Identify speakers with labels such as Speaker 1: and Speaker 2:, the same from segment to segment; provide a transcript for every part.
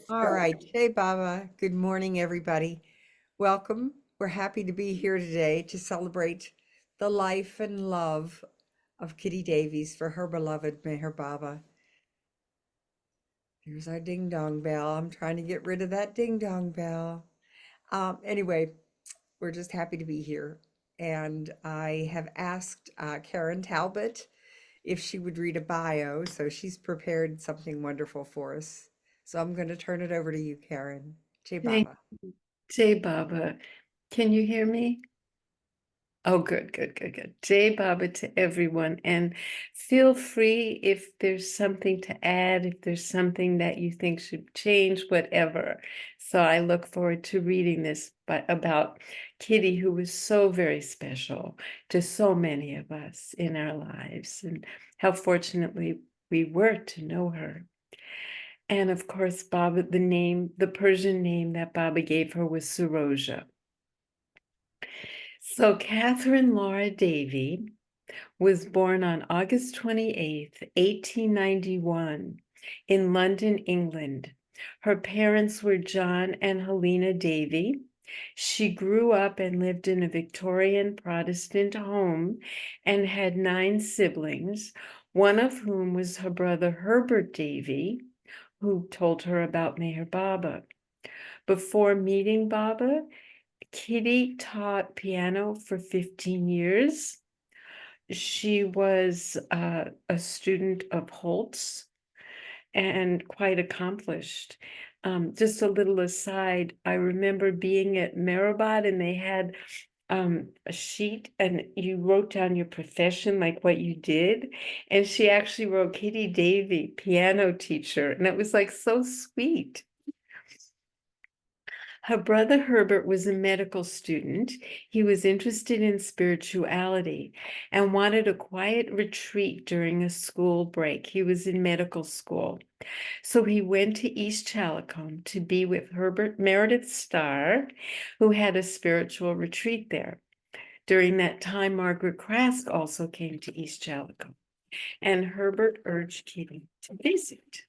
Speaker 1: All right. Hey, Baba. Good morning, everybody. Welcome. We're happy to be here today to celebrate the life and love of Kitty Davies for her beloved Meherabad. Here's our ding dong bell. I'm trying to get rid of that ding dong bell. Anyway, we're just happy to be here. And I have asked Karen Talbot if she would read a bio. So she's prepared something wonderful for us. So I'm going to turn it over to you, Karen. Jai
Speaker 2: Thank
Speaker 1: Baba.
Speaker 2: you. Jay Baba. Can you hear me? Oh, good, good, good, good. Jay Baba to everyone. And feel free if there's something to add, if there's something that you think should change, whatever. So I look forward to reading this about Kitty, who was so very special to so many of us in our lives, and how fortunately we were to know her. And of course, Baba, the Persian name that Baba gave her was Suroja. So Catherine Laura Davy was born on August 28th, 1891, in London, England. Her parents were John and Helena Davy. She grew up and lived in a Victorian Protestant home and had 9 siblings, one of whom was her brother Herbert Davy, who told her about Meher Baba. Before meeting Baba, Kitty taught piano for 15 years. She was a student of Holt's and quite accomplished. Just a little aside, I remember being at Meherabad and they had a sheet and you wrote down your profession, like what you did. And she actually wrote Kitty Davy, piano teacher. And that was like so sweet. Her brother Herbert was a medical student. He was interested in spirituality and wanted a quiet retreat during a school break. He was in medical school. So he went to East Chalicum to be with Herbert Meredith Starr, who had a spiritual retreat there. During that time, Margaret Crask also came to East Chalicum, and Herbert urged Kitty to visit.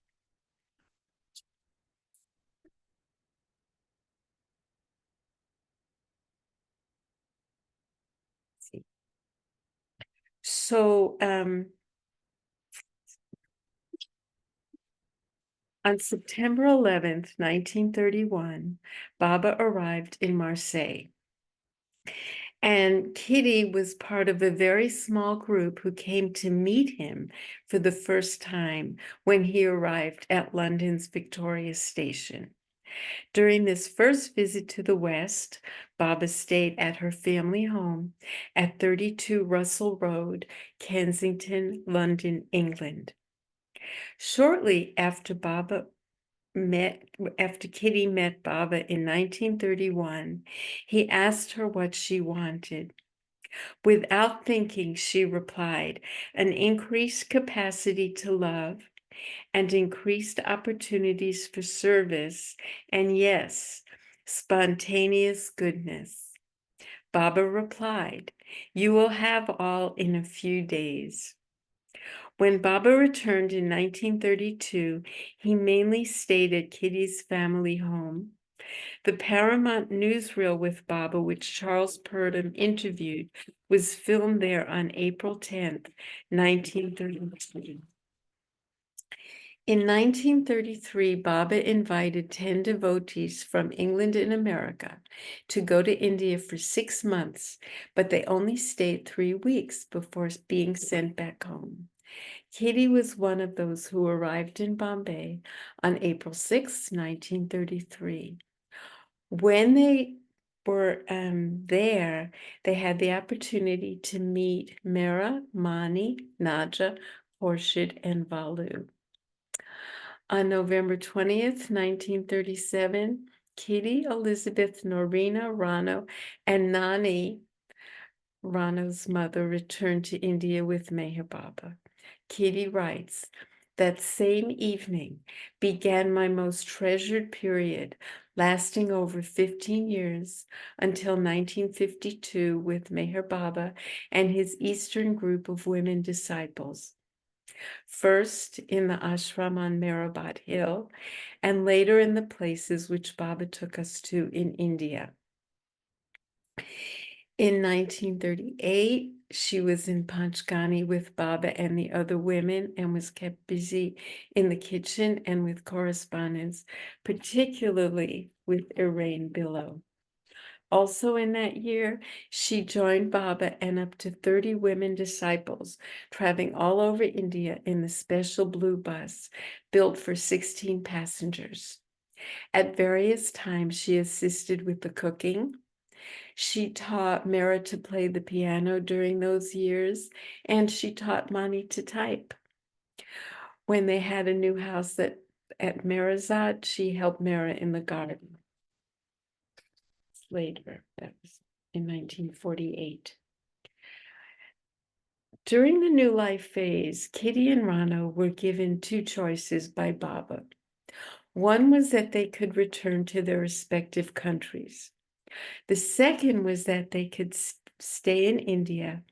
Speaker 2: So on September 11th, 1931, Baba arrived in Marseille. And Kitty was part of a very small group who came to meet him for the first time when he arrived at London's Victoria Station. During this first visit to the West, Baba stayed at her family home at 32 Russell Road, Kensington, London, England. Shortly after Kitty met Baba in 1931, he asked her what she wanted. Without thinking, she replied, an increased capacity to love and increased opportunities for service, and yes, spontaneous goodness. Baba replied, you will have all in a few days. When Baba returned in 1932, he mainly stayed at Kitty's family home. The Paramount newsreel with Baba, which Charles Purdom interviewed, was filmed there on April 10th, 1932. In 1933, Baba invited 10 devotees from England and America to go to India for 6 months, but they only stayed 3 weeks before being sent back home. Kitty was one of those who arrived in Bombay on April 6, 1933. When they were there, they had the opportunity to meet Mira, Mani, Naja, Khorshid, and Valu. On November 20th, 1937, Kitty, Elizabeth, Norina, Rano, and Nani, Rano's mother, returned to India with Meher Baba. Kitty writes, that same evening began my most treasured period, lasting over 15 years until 1952 with Meher Baba and his Eastern group of women disciples. first in the ashram on Meherabad Hill, and later in the places which Baba took us to in India. In 1938, she was in Panchgani with Baba and the other women and was kept busy in the kitchen and with correspondence, particularly with Irain Billow. Also in that year, she joined Baba and up to 30 women disciples traveling all over India in the special blue bus built for 16 passengers. At various times, she assisted with the cooking. She taught Mara to play the piano during those years, and she taught Mani to type. When they had a new house at Meherabad, she helped Mara in the garden. Later, that was in 1948. During the New Life phase, Kitty and Rano were given two choices by Baba. One was that they could return to their respective countries. The second was that they could stay in India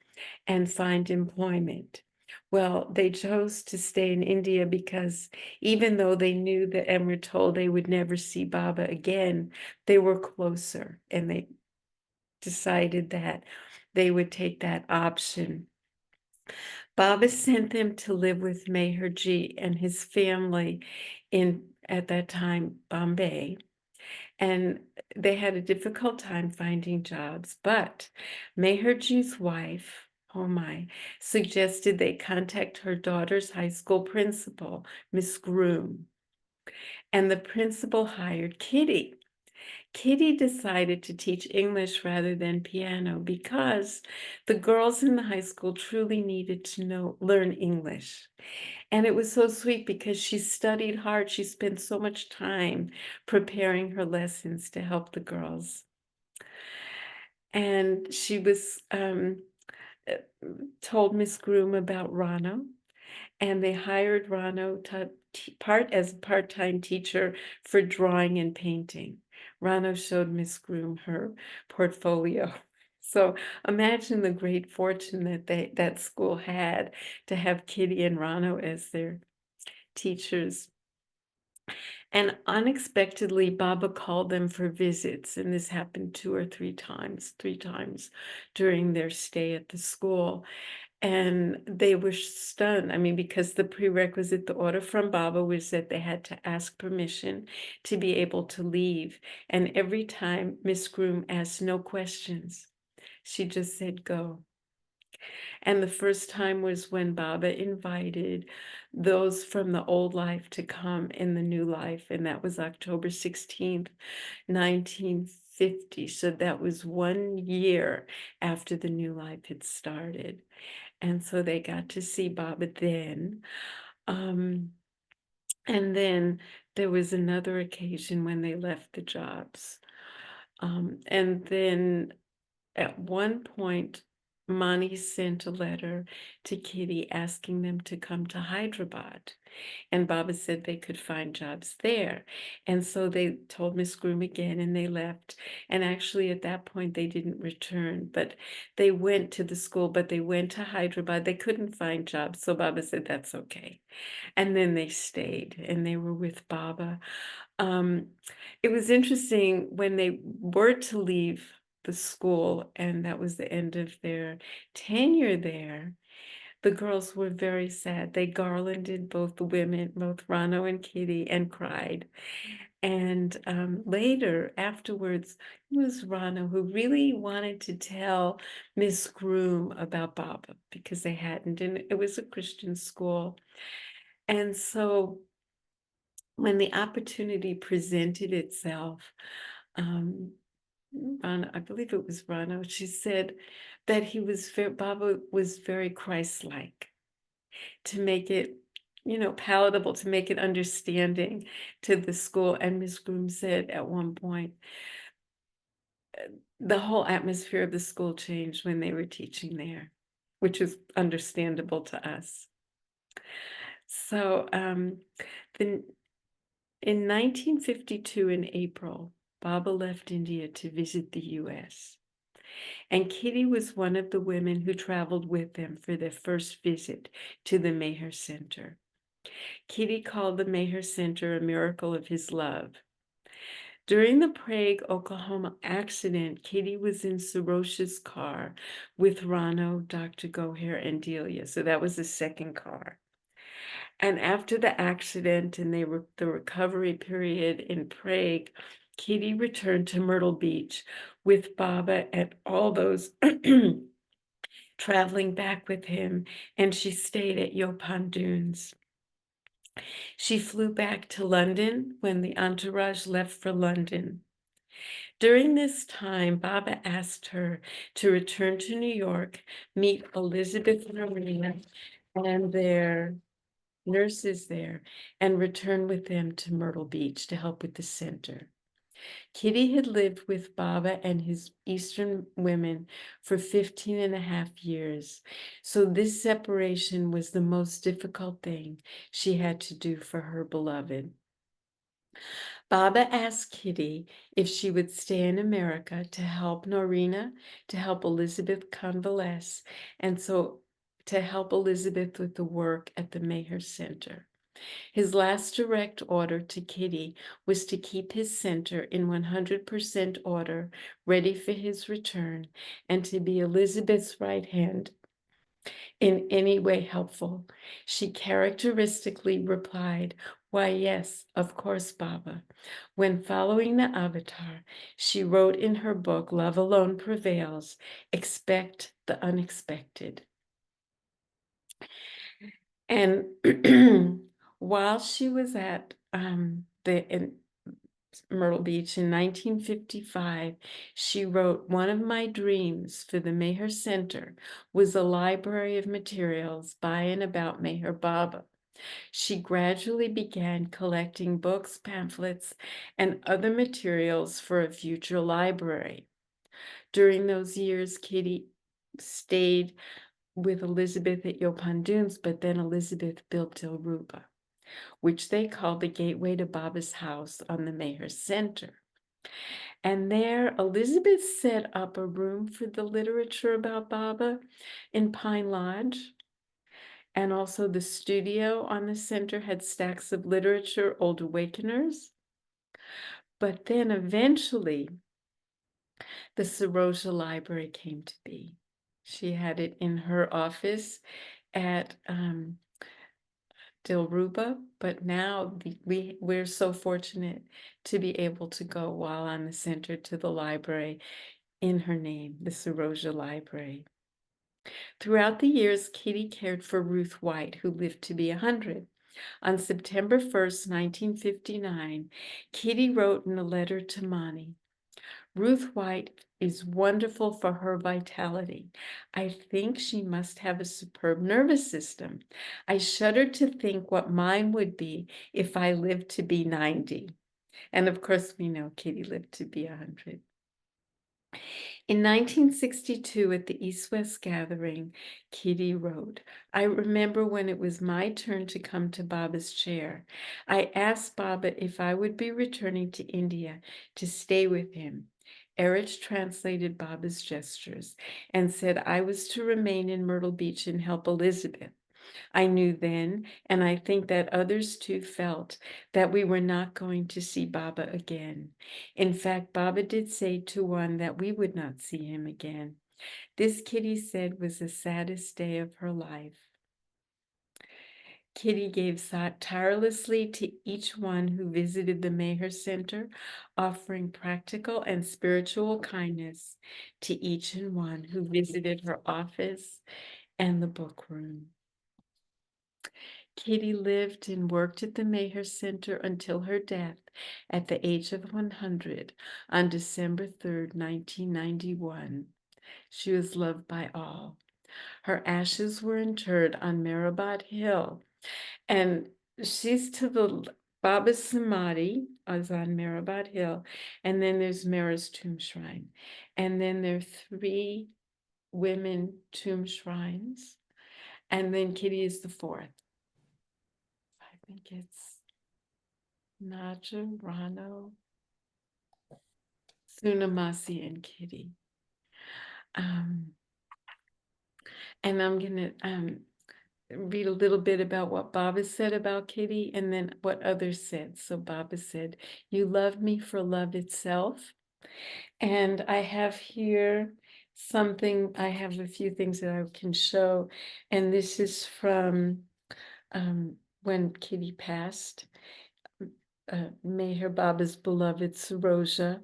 Speaker 2: and find employment. Well, they chose to stay in India because even though they knew that and were told they would never see Baba again, they were closer and they decided that they would take that option. Baba sent them to live with Meherji and his family in, at that time, Bombay. And they had a difficult time finding jobs, but Meherji's wife, oh my, suggested they contact her daughter's high school principal, Miss Groom. And the principal hired Kitty. Kitty decided to teach English rather than piano because the girls in the high school truly needed to learn English. And it was so sweet because she studied hard. She spent so much time preparing her lessons to help the girls. And she was told Miss Groom about Rano, and they hired Rano as a part-time teacher for drawing and painting. Rano showed Miss Groom her portfolio. So imagine the great fortune that that school had to have Kitty and Rano as their teachers. And unexpectedly, Baba called them for visits, and this happened three times during their stay at the school. And they were stunned. I mean, because the prerequisite, the order from Baba was that they had to ask permission to be able to leave. And every time Miss Groom asked no questions, she just said, go. And the first time was when Baba invited those from the old life to come in the new life. And that was October 16th, 1950. So that was 1 year after the new life had started. And so they got to see Baba then. And then there was another occasion when they left the jobs. And then at one point, Mani sent a letter to Kitty asking them to come to Hyderabad. And Baba said they could find jobs there. And so they told Miss Groom again and they left. And actually at that point they didn't return, but they went to the school, but they went to Hyderabad. They couldn't find jobs. So Baba said, that's okay. And then they stayed and they were with Baba. It was interesting when they were to leave the school, and that was the end of their tenure there. The girls were very sad. They garlanded both the women, both Rano and Kitty, and cried. And later, afterwards, it was Rano who really wanted to tell Miss Groom about Baba because they hadn't, and it was a Christian school. And so when the opportunity presented itself, Rana, I believe it was Rana, she said that Baba was very Christ-like, to make it, palatable, to make it understanding to the school. And Ms. Groom said at one point, the whole atmosphere of the school changed when they were teaching there, which is understandable to us. So then in 1952 in April, Baba left India to visit the US. And Kitty was one of the women who traveled with them for their first visit to the Meher Center. Kitty called the Meher Center a miracle of his love. During the Prague, Oklahoma accident, Kitty was in Sorosha's car with Rano, Dr. Goher, and Delia. So that was the second car. And after the accident and the recovery period in Prague, Kitty returned to Myrtle Beach with Baba and all those traveling back with him, and she stayed at Yopan Dunes. She flew back to London when the entourage left for London. During this time, Baba asked her to return to New York, meet Elizabeth and Arena and their nurses there, and return with them to Myrtle Beach to help with the center. Kitty had lived with Baba and his Eastern women for 15 and a half years. So this separation was the most difficult thing she had to do for her beloved. Baba asked Kitty if she would stay in America to help Norina, to help Elizabeth convalesce, and so to help Elizabeth with the work at the Meher Center. His last direct order to Kitty was to keep his center in 100% order, ready for his return, and to be Elizabeth's right hand in any way helpful. She characteristically replied, "Why, yes, of course, Baba." When following the avatar, she wrote in her book, Love Alone Prevails, expect the unexpected. And while she was at in Myrtle Beach in 1955, she wrote, "One of my dreams for the Meher Center was a library of materials by and about Meher Baba." She gradually began collecting books, pamphlets, and other materials for a future library. During those years, Kitty stayed with Elizabeth at Yopan Dunes, but then Elizabeth built Dilruba, which they called the gateway to Baba's house on the Meher Center. And there, Elizabeth set up a room for the literature about Baba in Pine Lodge. And also the studio on the center had stacks of literature, Old Awakeners. But then eventually, the Saroja Library came to be. She had it in her office at Dilruba, but now we're so fortunate to be able to go while on the center to the library in her name, the Saroja Library. Throughout the years, Kitty cared for Ruth White, who lived to be 100. On September 1st, 1959, Kitty wrote in a letter to Monty, "Ruth White is wonderful for her vitality. I think she must have a superb nervous system. I shudder to think what mine would be if I lived to be 90. And of course, we know Kitty lived to be 100. In 1962, at the East-West Gathering, Kitty wrote, "I remember when it was my turn to come to Baba's chair. I asked Baba if I would be returning to India to stay with him. Erich translated Baba's gestures and said I was to remain in Myrtle Beach and help Elizabeth. I knew then, and I think that others too felt, that we were not going to see Baba again. In fact, Baba did say to one that we would not see him again. This, Kitty said, was the saddest day of her life." Kitty gave tirelessly to each one who visited the Meher Center, offering practical and spiritual kindness to each and one who visited her office and the book room. Kitty lived and worked at the Meher Center until her death at the age of 100 on December 3rd, 1991. She was loved by all. Her ashes were interred on Meherabad Hill, and she's to the Baba's samadhi is on Meherabad Hill, and then there's Meher's tomb shrine, and then there are 3 women tomb shrines, and then Kitty is the 4th. I think it's Naja, Rano, Sunamasi, and Kitty. And I'm going to read a little bit about what Baba said about Kitty and then what others said. So Baba said, "You love me for love itself." And I have here something, I have a few things that I can show. And this is from when Kitty passed. Meher Baba's beloved Saroja.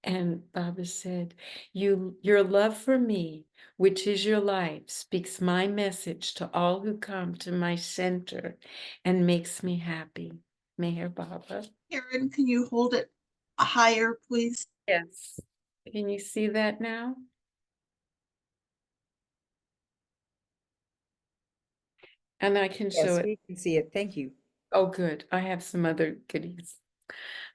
Speaker 2: And Baba said, your love for me, which is your life, speaks my message to all who come to my center and makes me happy. Meher Baba.
Speaker 3: Karen, can you hold it higher, please?
Speaker 2: Yes. Can you see that now? And I can show
Speaker 1: Yes,
Speaker 2: it.
Speaker 1: we can see it. Thank you.
Speaker 2: Oh, good. I have some other goodies.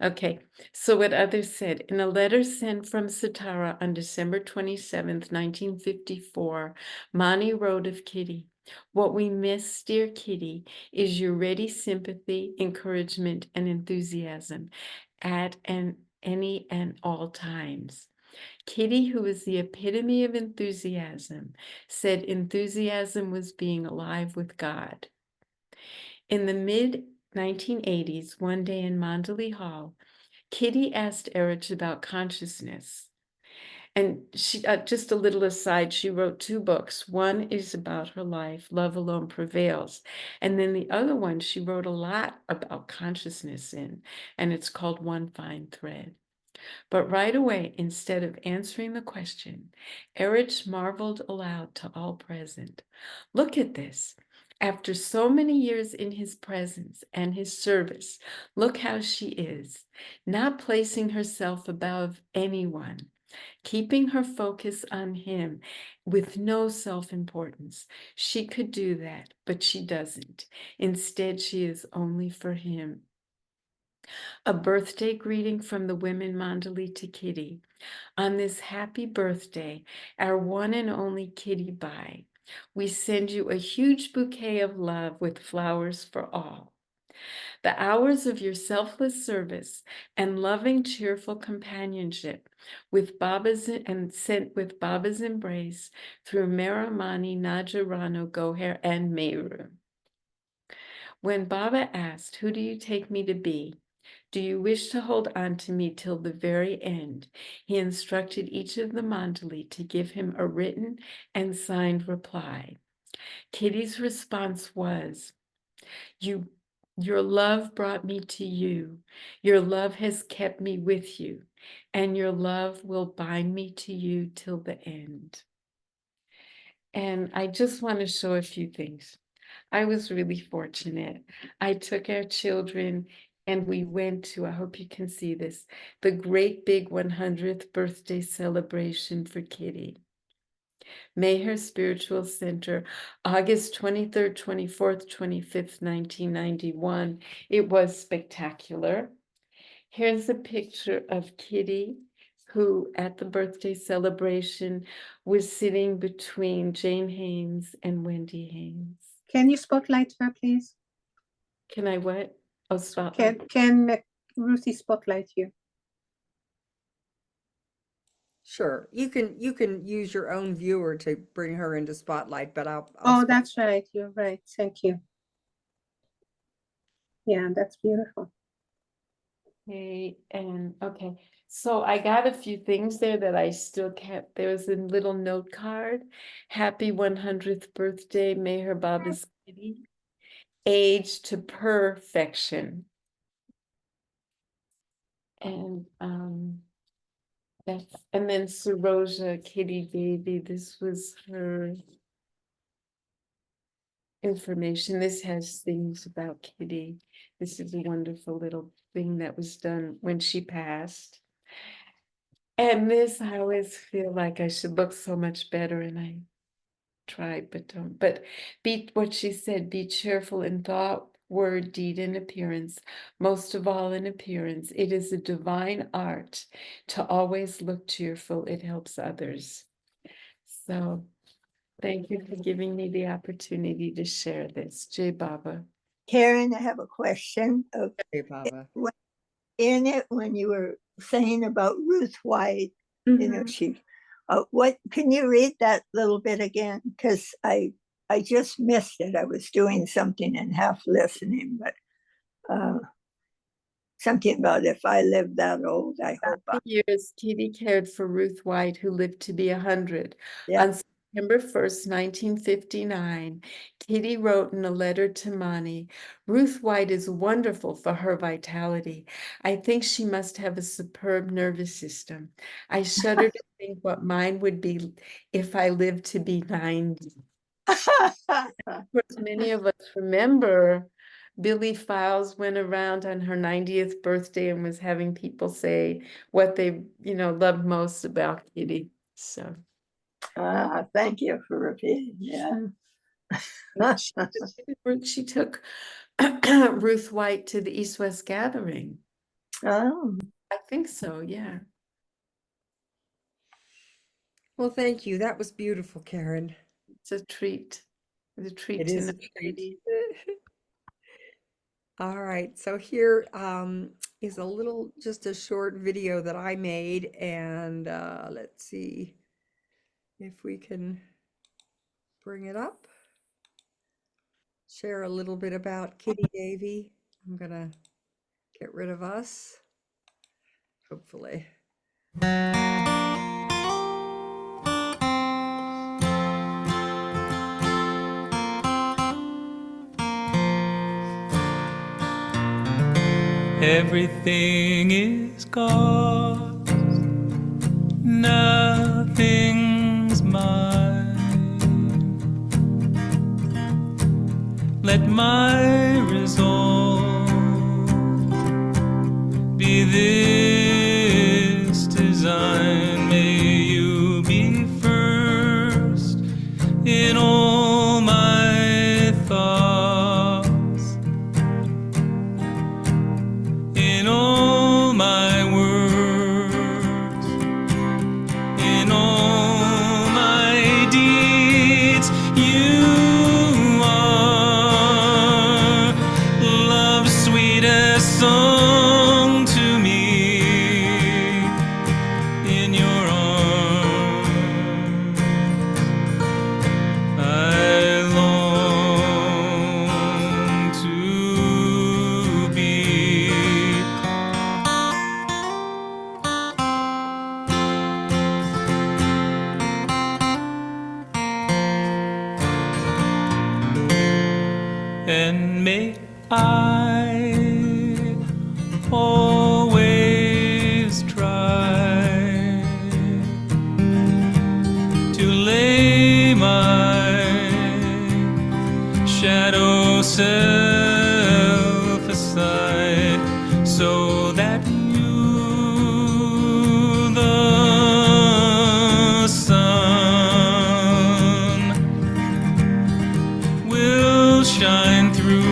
Speaker 2: Okay, so what others said, in a letter sent from Satara on December 27th, 1954, Mani wrote of Kitty, "What we miss, dear Kitty, is your ready sympathy, encouragement, and enthusiasm at any and all times." Kitty, who is the epitome of enthusiasm, said enthusiasm was being alive with God. In the mid-1980s, one day in Mandalay Hall, Kitty asked Erich about consciousness. And she, just a little aside, she wrote 2 books. One is about her life, Love Alone Prevails. And then the other one, she wrote a lot about consciousness in, and it's called One Fine Thread. But right away, instead of answering the question, Erich marveled aloud to all present. Look at this. After so many years in his presence and his service, look how she is, not placing herself above anyone, keeping her focus on him with no self-importance. She could do that, but she doesn't. Instead, she is only for him. A birthday greeting from the women Mandali to Kitty. On this happy birthday, our one and only Kitty Bai, we send you a huge bouquet of love with flowers for all. The hours of your selfless service and loving, cheerful companionship with Baba's and sent with Baba's embrace through Meramani, Najarano, Goher, and Meru. When Baba asked, "Who do you take me to be? Do you wish to hold on to me till the very end?" he instructed each of the Mandali to give him a written and signed reply. Kitty's response was, Your love brought me to you. Your love has kept me with you, and your love will bind me to you till the end." And I just want to show a few things. I was really fortunate. I took our children and we went to, I hope you can see this, the great big 100th birthday celebration for Kitty. Meher Spiritual Center, August 23rd, 24th, 25th, 1991. It was spectacular. Here's a picture of Kitty, who at the birthday celebration was sitting between Jane Haynes and Wendy Haynes.
Speaker 3: Can you spotlight her, please?
Speaker 2: Can I what? Oh, spotlight.
Speaker 3: Can Ruthie spotlight you?
Speaker 1: Sure. You can use your own viewer to bring her into spotlight, but I'll
Speaker 3: Oh, that's right. You're right. Thank you. Yeah, that's beautiful.
Speaker 2: Okay, and okay. So I got a few things there that I still kept. There was a little note card. Happy 100th birthday, Meher Baba's Kitty. Age to perfection. And and then Saroja Kitty Davy, this was her information. This has things about Kitty. This is a wonderful little thing that was done when she passed. And this, I always feel like I should look so much better, and I try, but don't. But be what she said, be cheerful in thought, word, deed, and appearance. Most of all in appearance. It is a divine art to always look cheerful. It helps others. So thank you for giving me the opportunity to share this. Jai Baba.
Speaker 4: Karen, I have a question.
Speaker 1: Hey, Baba.
Speaker 4: In it, when you were saying about Ruth White, you know, she What can you read that little bit again? Because I just missed it. I was doing something and half listening, but something about if I live that old, I hope I.
Speaker 2: For years, Kitty cared for Ruth White, who lived to be 100.
Speaker 4: Yeah.
Speaker 2: On September 1st, 1959, Kitty wrote in a letter to Monty, Ruth White is wonderful for her vitality. I think she must have a superb nervous system. I shudder to think what mine would be if I lived to be 90. Of course, many of us remember Billy Files went around on her 90th birthday and was having people say what they, loved most about Kitty. So
Speaker 4: Thank you for repeating. Yeah.
Speaker 2: she took Ruth White to the East-West Gathering.
Speaker 4: Oh,
Speaker 2: I think so, yeah.
Speaker 1: Well, thank you. That was beautiful, Karen.
Speaker 2: It's a treat. It's a treat
Speaker 1: It
Speaker 2: to
Speaker 1: is
Speaker 2: know
Speaker 1: a treat.
Speaker 2: Kitty.
Speaker 1: All right, so here is a little, just a short video that I made, and let's see if we can bring it up. Share a little bit about Kitty Davy. I'm gonna get rid of us, hopefully.
Speaker 5: Everything is gone, nothing's mine. Let my resolve be this design. May you be first in all my thoughts, in all my words, in all my deeds. You are love's sweetest song to me. In your arms I long to be. And may I always try to lay my shadow self aside, so that you, the sun, will shine through.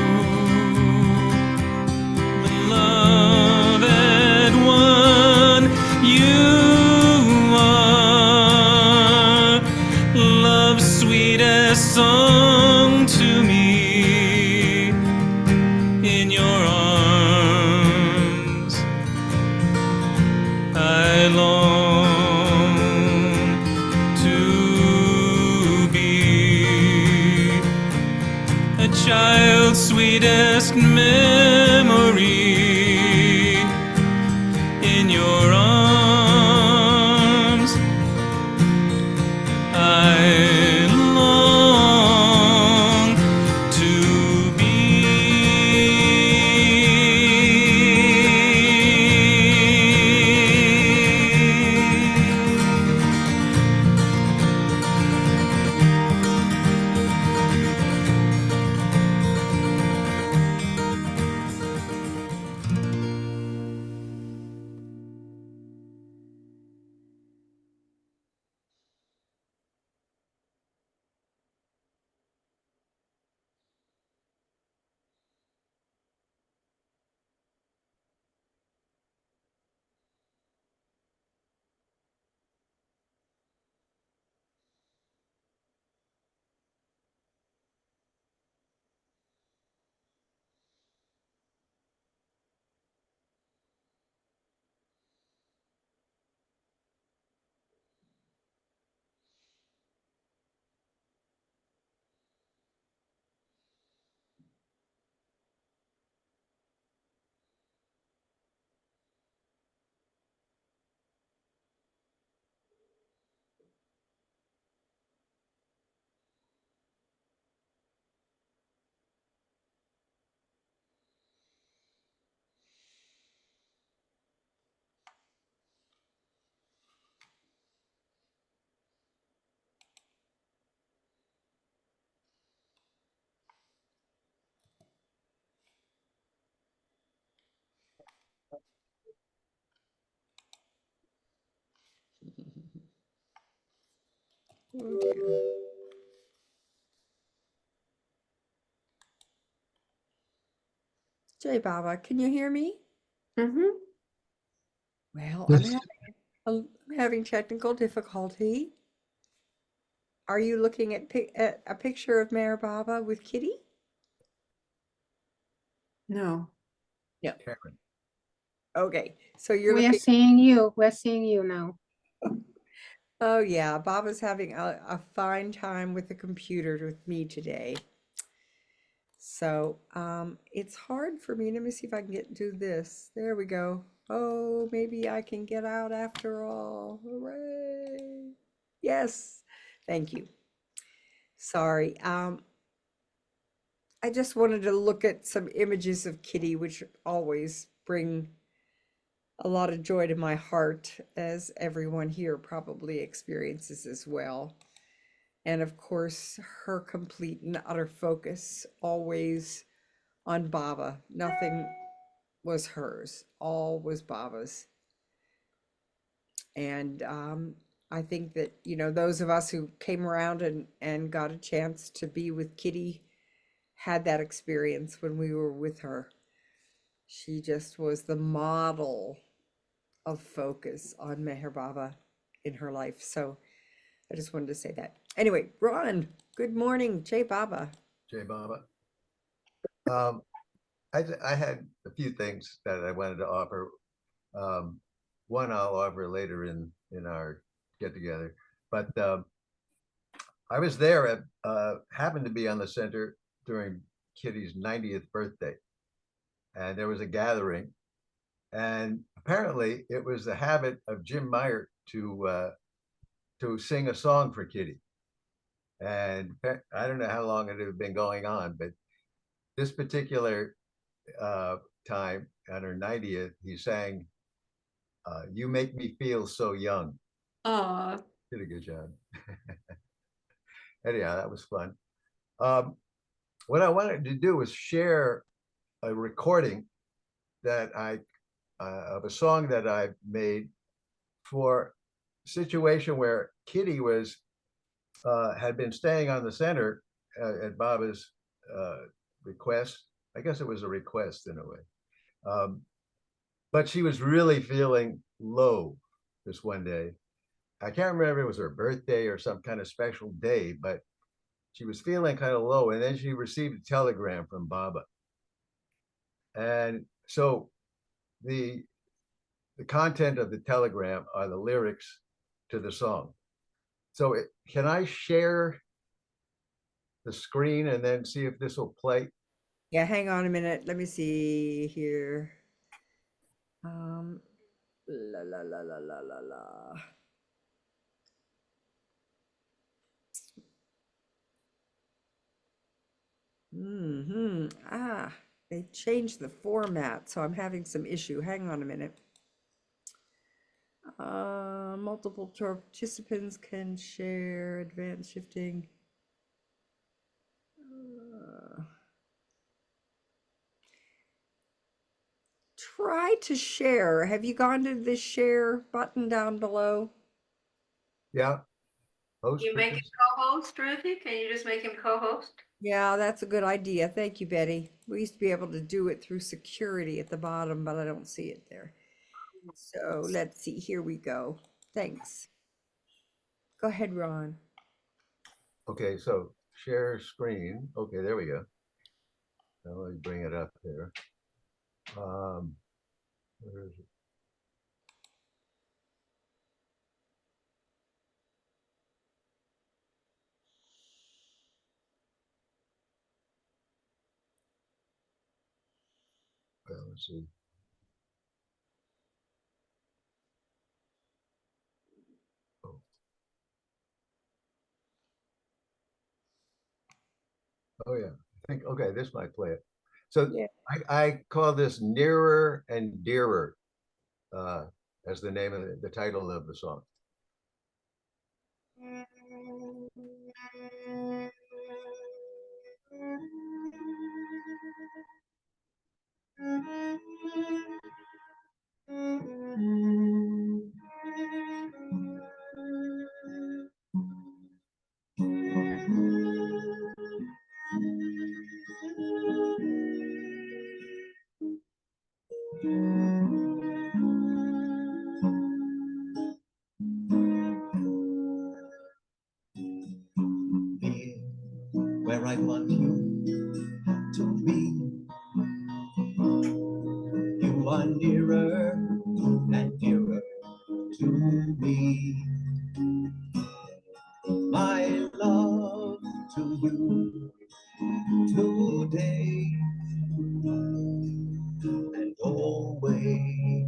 Speaker 5: The love at one. You are love's sweetest song to me. In your arms I long to be. A child's sweetest memory. In your arms I long to be.
Speaker 1: Oh dear. Jay Baba, can you hear me?
Speaker 2: Mm-hmm.
Speaker 1: Well,
Speaker 6: Yes.
Speaker 1: I'm having technical difficulty. Are you looking at a picture of Mayor Baba with Kitty?
Speaker 2: No.
Speaker 1: No.
Speaker 6: Karen.
Speaker 1: Okay, so you're
Speaker 7: We are
Speaker 1: looking.
Speaker 7: seeing you. We're seeing you now.
Speaker 1: Oh yeah, Baba's having a fine time with the computer with me today. So it's hard for me. Let me see if I can do this. There we go. Oh, maybe I can get out after all. Hooray! Yes, thank you. Sorry. I just wanted to look at some images of Kitty, which always bring a lot of joy to my heart, as everyone here probably experiences as well. And of course, her complete and utter focus always on Baba. Nothing was hers, all was Baba's. And I think that, those of us who came around and got a chance to be with Kitty had that experience when we were with her. She just was the model of focus on Meher Baba in her life. So I just wanted to say that. Anyway, Ron, good morning. Jay Baba.
Speaker 6: Jay Baba. I had a few things that I wanted to offer. One I'll offer later in our get together. But I was there at happened to be on the center during Kitty's 90th birthday, and there was a gathering, and apparently it was the habit of Jim Meyer to sing a song for Kitty. And I don't know how long it had been going on, but this particular time on her 90th, he sang "You Make Me Feel So Young."
Speaker 2: Aw.
Speaker 6: Did a good job. Anyhow, that was fun. Um, what I wanted to do was share a recording that I of a song that I made for a situation where Kitty was had been staying on the center at Baba's request. I guess it was a request in a way. Um, but she was really feeling low this one day. I can't remember if it was her birthday or some kind of special day, but she was feeling kind of low. And then she received a telegram from Baba. And so the content of the telegram are the lyrics to the song. So can I share the screen and then see if this will play?
Speaker 1: Yeah, hang on a minute. Let me see here. La la la la la la la. They changed the format, so I'm having some issue. Hang on a minute. Multiple participants can share advanced shifting. Try to share. Have you gone to the share button down below?
Speaker 6: Yeah. Host
Speaker 8: You make him
Speaker 6: participant.
Speaker 8: co-host, Ruthie? Can you just make him co-host?
Speaker 1: Yeah, that's a good idea. Thank you, Betty. We used to be able to do it through security at the bottom, but I don't see it there. So let's see. Here we go. Thanks. Go ahead, Ron.
Speaker 6: Okay, so share screen. Okay, there we go. Now let me bring it up here. Where is it? Well, let's see. Oh. Oh yeah, I think okay, this might play it. So
Speaker 1: Yeah.
Speaker 6: I call this Nearer and Dearer as the name of the title of the song.
Speaker 9: where I want you to be. You are nearer and nearer to me. My love to you today and always.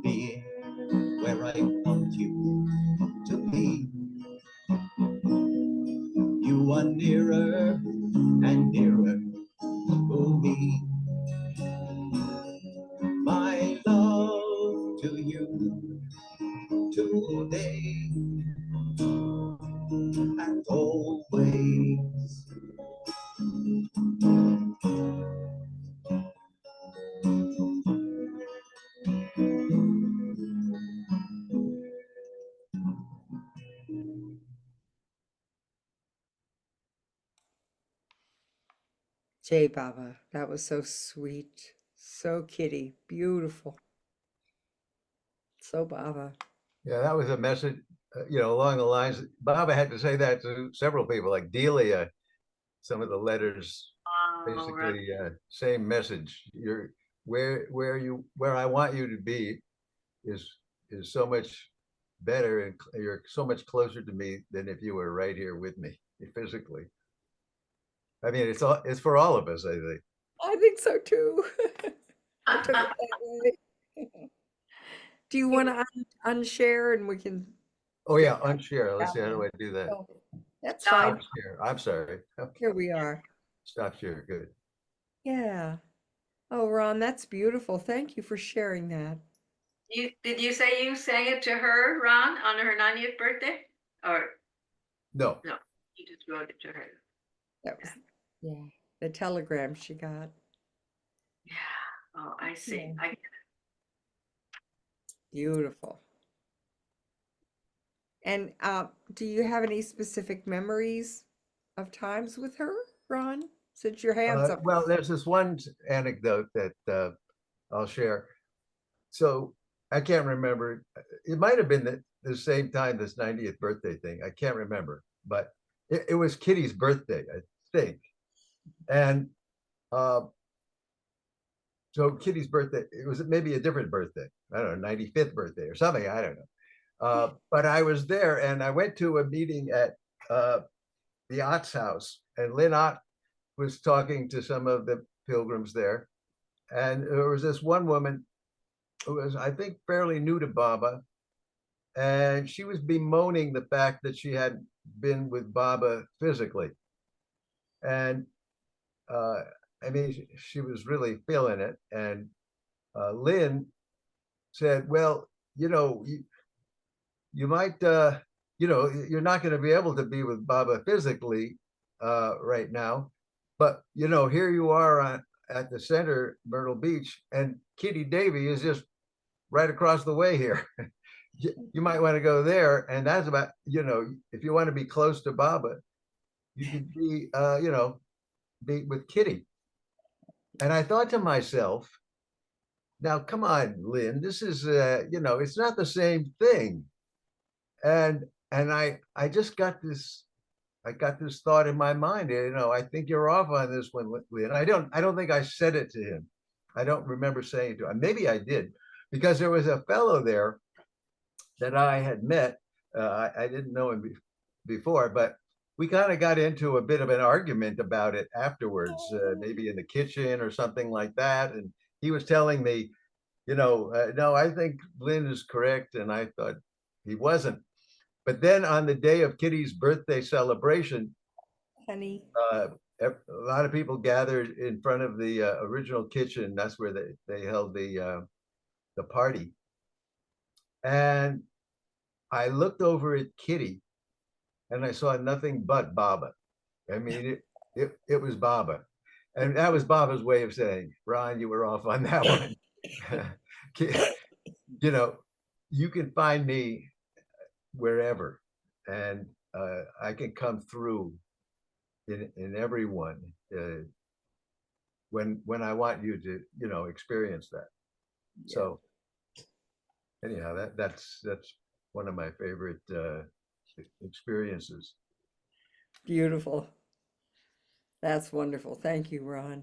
Speaker 9: Be where I want you to be. You are nearer and nearer to me. My love to you today and always.
Speaker 1: Jay Baba, that was so sweet, so kitty, beautiful. So Baba.
Speaker 6: Yeah, that was a message, along the lines. Baba had to say that to several people, like Delia. Some of the letters
Speaker 8: Oh, right.
Speaker 6: basically same message. You're where I want you to be is so much better, and you're so much closer to me than if you were right here with me physically. I mean, it's for all of us, I think.
Speaker 1: I think so too. I took it that way. Do you want to unshare and we can
Speaker 6: Oh
Speaker 1: get
Speaker 6: yeah, unshare. Let's see, how do I do that?
Speaker 1: Oh, that's
Speaker 8: Stop.
Speaker 1: fine.
Speaker 6: Stop share. I'm sorry. Okay.
Speaker 1: Here we are.
Speaker 6: Stop share. Good.
Speaker 1: Yeah. Oh, Ron, that's beautiful. Thank you for sharing that.
Speaker 8: Did you say you sang it to her, Ron, on her 90th birthday? Or
Speaker 6: No.
Speaker 8: no, you just wrote it to her.
Speaker 1: That was, yeah, the telegram she got.
Speaker 8: Yeah. Oh, I see.
Speaker 1: Yeah. Beautiful. And do you have any specific memories of times with her, Ron? Since your hands up.
Speaker 6: Well, there's this one anecdote that I'll share. So I can't remember. It might have been the same time this 90th birthday thing. I can't remember, but it was Kitty's birthday, I think. And so Kitty's birthday, it was maybe a different birthday. I don't know, 95th birthday or something. I don't know. But I was there and I went to a meeting at the Ott's house, and Lynn Ott was talking to some of the pilgrims there. And there was this one woman who was, I think, fairly new to Baba. And she was bemoaning the fact that she had been with Baba physically. And I mean, she was really feeling it. And Lynn said, well, you might, you're not going to be able to be with Baba physically right now. But, here you are at the center, Myrtle Beach, and Kitty Davy is just right across the way here. You might want to go there. And that's about, if you want to be close to Baba, you could be, be with Kitty. And I thought to myself, now, come on, Lynn, this is, it's not the same thing. And I just got this thought in my mind, I think you're off on this one, Lynn. I don't think I said it to him. I don't remember saying it to him. Maybe I did, because there was a fellow there that I had met. I didn't know him before, but we kind of got into a bit of an argument about it afterwards, maybe in the kitchen or something like that. And he was telling me, no, I think Lynn is correct. And I thought he wasn't. But then on the day of Kitty's birthday celebration,
Speaker 1: Honey.
Speaker 6: A lot of people gathered in front of the original kitchen. That's where they held the party. And I looked over at Kitty and I saw nothing but Baba. I mean, it was Baba. And that was Baba's way of saying, Ron, you were off on that one. You know, you can find me wherever, and I can come through in everyone when I want you to, you know, experience that.
Speaker 1: Yeah.
Speaker 6: So anyhow, that's one of my favorite experiences.
Speaker 1: Beautiful. That's wonderful. Thank you, Ron.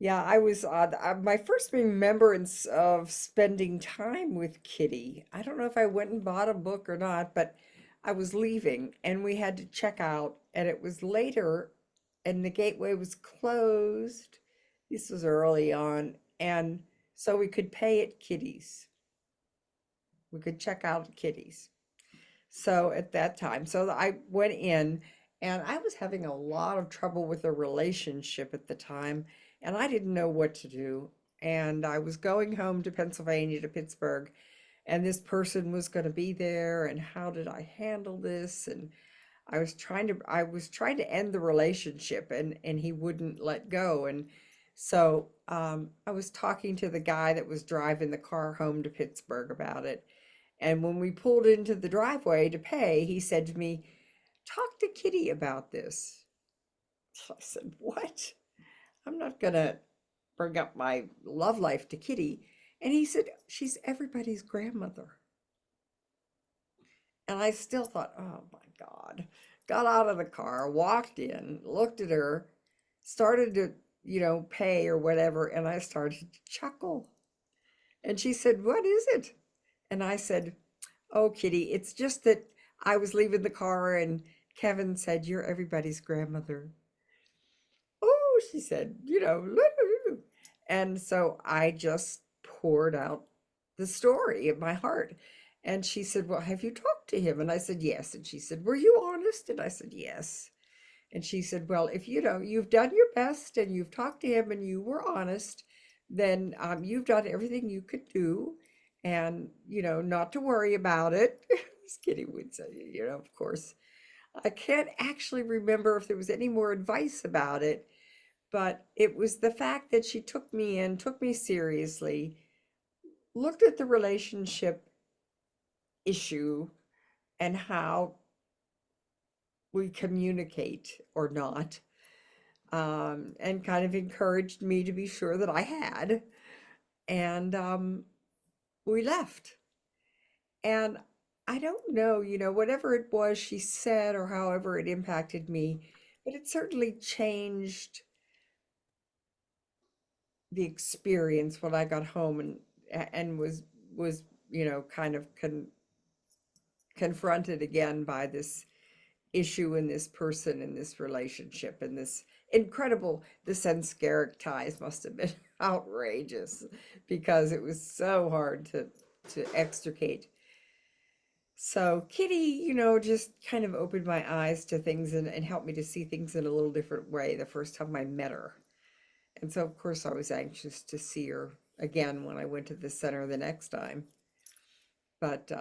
Speaker 1: Yeah, I was my first remembrance of spending time with Kitty. I don't know if I went and bought a book or not, but I was leaving and we had to check out, and it was later and the gateway was closed. This was early on, and so we could pay at Kitty's. We could check out at Kitty's. So at that time, so I went in and I was having a lot of trouble with a relationship at the time, and I didn't know what to do. And I was going home to Pennsylvania, to Pittsburgh, and this person was going to be there, and how did I handle this? And I was trying to end the relationship, and he wouldn't let go. And so I was talking to the guy that was driving the car home to Pittsburgh about it. And when we pulled into the driveway to pay, he said to me, talk to Kitty about this. So I said, what? I'm not going to bring up my love life to Kitty. And he said, she's everybody's grandmother. And I still thought, oh my God. Got out of the car, walked in, looked at her, started to, you know, pay or whatever. And I started to chuckle. And she said, what is it? And I said, oh, Kitty, it's just that I was leaving the car and Kevin said, you're everybody's grandmother. Oh, she said, you know, and so I just poured out the story of my heart. And she said, well, have you talked to him? And I said, yes. And she said, were you honest? And I said, yes. And she said, well, if you know, you've done your best and you've talked to him and you were honest, then you've done everything you could do. And, you know, not to worry about it. As Kitty would say, you know, of course. I can't actually remember if there was any more advice about it, but it was the fact that she took me in, took me seriously, looked at the relationship issue and how we communicate or not, and kind of encouraged me to be sure that I had. And we left. And I don't know, you know, whatever it was she said or however it impacted me, but it certainly changed the experience when I got home and was you know, kind of confronted again by this issue and this person and this relationship and this incredible, the Senskeric ties must have been outrageous because it was so hard to extricate. So Kitty, you know, just kind of opened my eyes to things and helped me to see things in a little different way the first time I met her. And so, of course, I was anxious to see her again when I went to the center the next time. But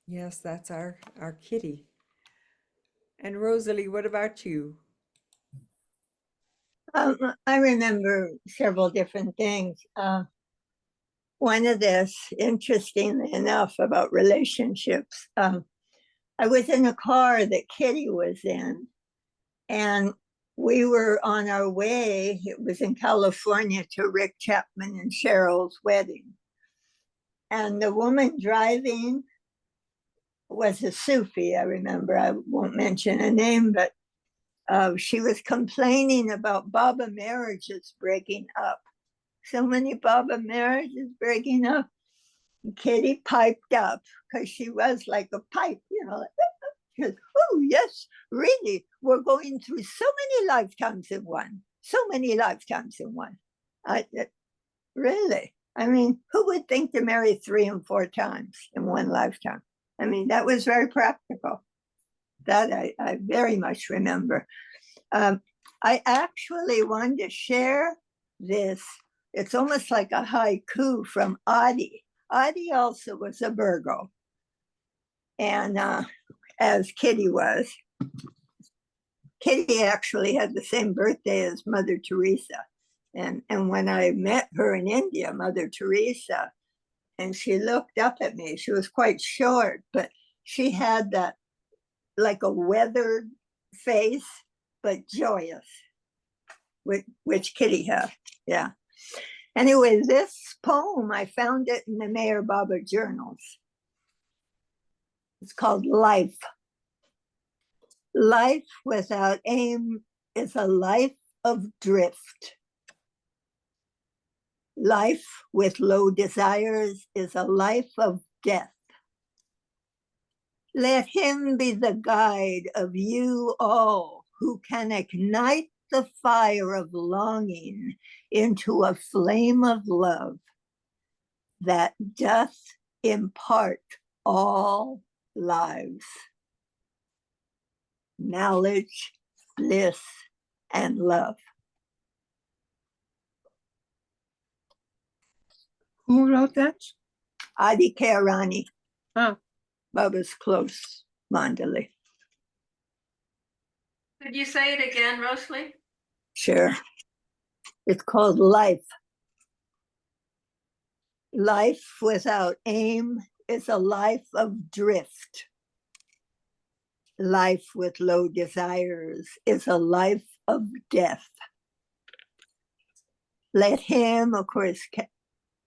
Speaker 1: yes, that's our Kitty. And Rosalie, what about you?
Speaker 4: I remember several different things. One of this, interestingly enough, about relationships. I was in a car that Kitty was in, and we were on our way, it was in California, to Rick Chapman and Cheryl's wedding. And the woman driving was a Sufi, I remember. I won't mention her name, but she was complaining about Baba marriages breaking up. So many Baba marriages breaking up. Kitty piped up because she was like a pipe, you know, like, she goes, oh, yes, really, we're going through so many lifetimes in one, so many lifetimes in one. Really? I mean, who would think to marry 3 and 4 times in one lifetime? I mean, that was very practical. That I very much remember. I actually wanted to share this. It's almost like a haiku from Adi. Audie also was a Virgo, and as Kitty was. Kitty actually had the same birthday as Mother Teresa. And when I met her in India, Mother Teresa, and she looked up at me, she was quite short, but she had that like a weathered face, but joyous, which Kitty had. Yeah. Anyway, this poem, I found it in the Meherabad journals. It's called Life. Life without aim is a life of drift. Life with low desires is a life of death. Let him be the guide of you all who can ignite the fire of longing into a flame of love that doth impart all lives. Knowledge, bliss, and love.
Speaker 7: Who wrote that?
Speaker 4: Adi Kairani,
Speaker 7: Oh,
Speaker 4: Baba's close mandali.
Speaker 8: Could you say it again, Rosalie?
Speaker 4: Sure. It's called Life. Life without aim is a life of drift. Life with low desires is a life of death. Let him, of course,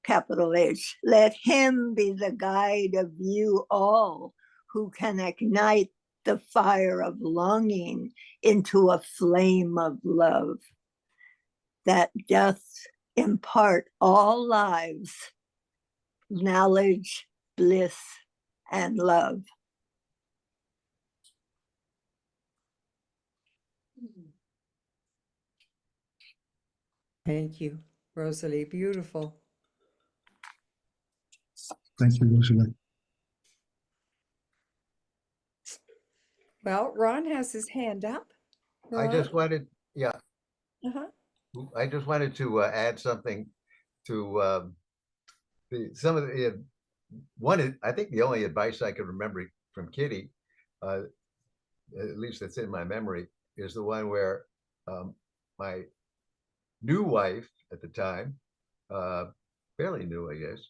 Speaker 4: capital H, let him be the guide of you all who can ignite the fire of longing into a flame of love that doth impart all lives, knowledge, bliss, and love.
Speaker 1: Thank you, Rosalie. Beautiful.
Speaker 10: Thank you, Rosalie.
Speaker 1: Well, Ron has his hand up.
Speaker 6: I just wanted, yeah,
Speaker 1: Uh-huh.
Speaker 6: I just wanted to add something to some of the one. I think the only advice I could remember from Kitty, at least that's in my memory, is the one where my new wife at the time, fairly new, I guess,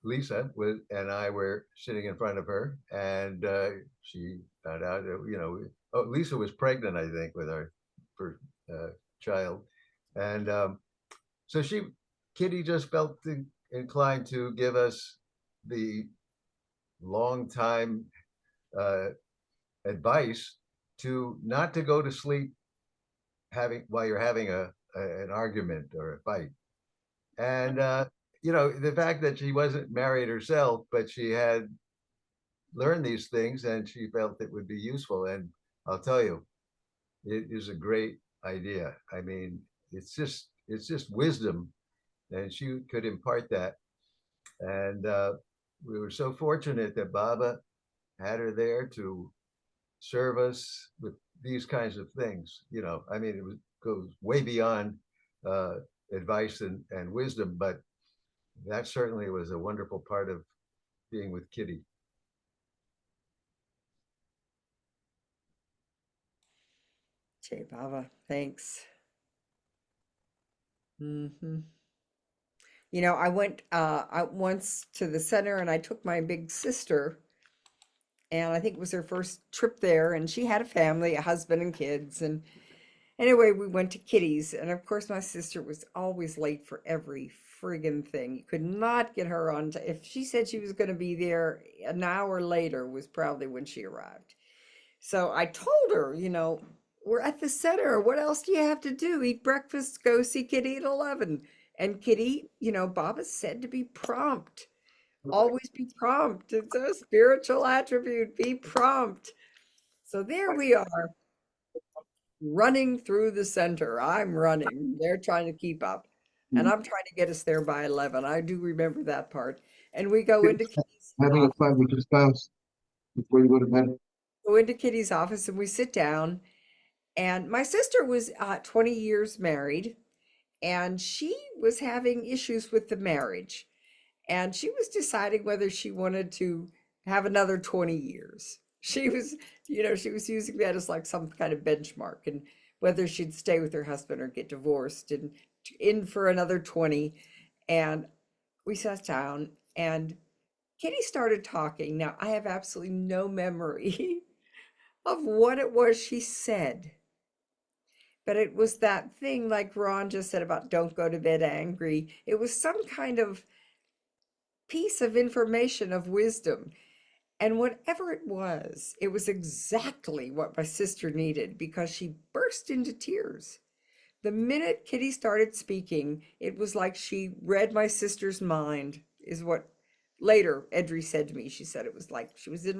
Speaker 6: Lisa and I were sitting in front of her, and she found out that, Lisa was pregnant, I think, with our first child, and so Kitty just felt inclined to give us the long time advice to not to go to sleep while you're having an argument or a fight, and the fact that she wasn't married herself, but she had learned these things and she felt it would be useful. And I'll tell you, it is a great idea. I mean, it's just wisdom, and she could impart that. And we were so fortunate that Baba had her there to serve us with these kinds of things. I mean, goes way beyond advice and wisdom, but that certainly was a wonderful part of being with Kitty.
Speaker 1: Jay Baba, thanks. Mm-hmm. I went once to the center, and I took my big sister, and I think it was her first trip there, and she had a family, a husband and kids. And anyway, we went to Kitty's, and of course my sister was always late for every friggin' thing. You could not get her on if she said she was going to be there, an hour later was probably when she arrived. So I told her, we're at the center. What else do you have to do? Eat breakfast, go see Kitty at 11. And Kitty, Baba said to be prompt. Always be prompt. It's a spiritual attribute. Be prompt. So there we are, running through the center. I'm running. They're trying to keep up. And I'm trying to get us there by 11. I do remember that part. And we go into Kitty's
Speaker 10: Having a fight with your spouse before you go to bed.
Speaker 1: office, and we sit down. And my sister was 20 years married, and she was having issues with the marriage. and she was deciding whether she wanted to have another 20 years. She was, she was using that as like some kind of benchmark, and whether she'd stay with her husband or get divorced, and in for another 20. And we sat down and Kitty started talking. Now, I have absolutely no memory of what it was she said, but it was that thing like Ron just said about don't go to bed angry. It was some kind of piece of information, of wisdom. And whatever it was exactly what my sister needed, because she burst into tears. The minute Kitty started speaking, it was like she read my sister's mind, is what later Edry said to me. She said it was like she read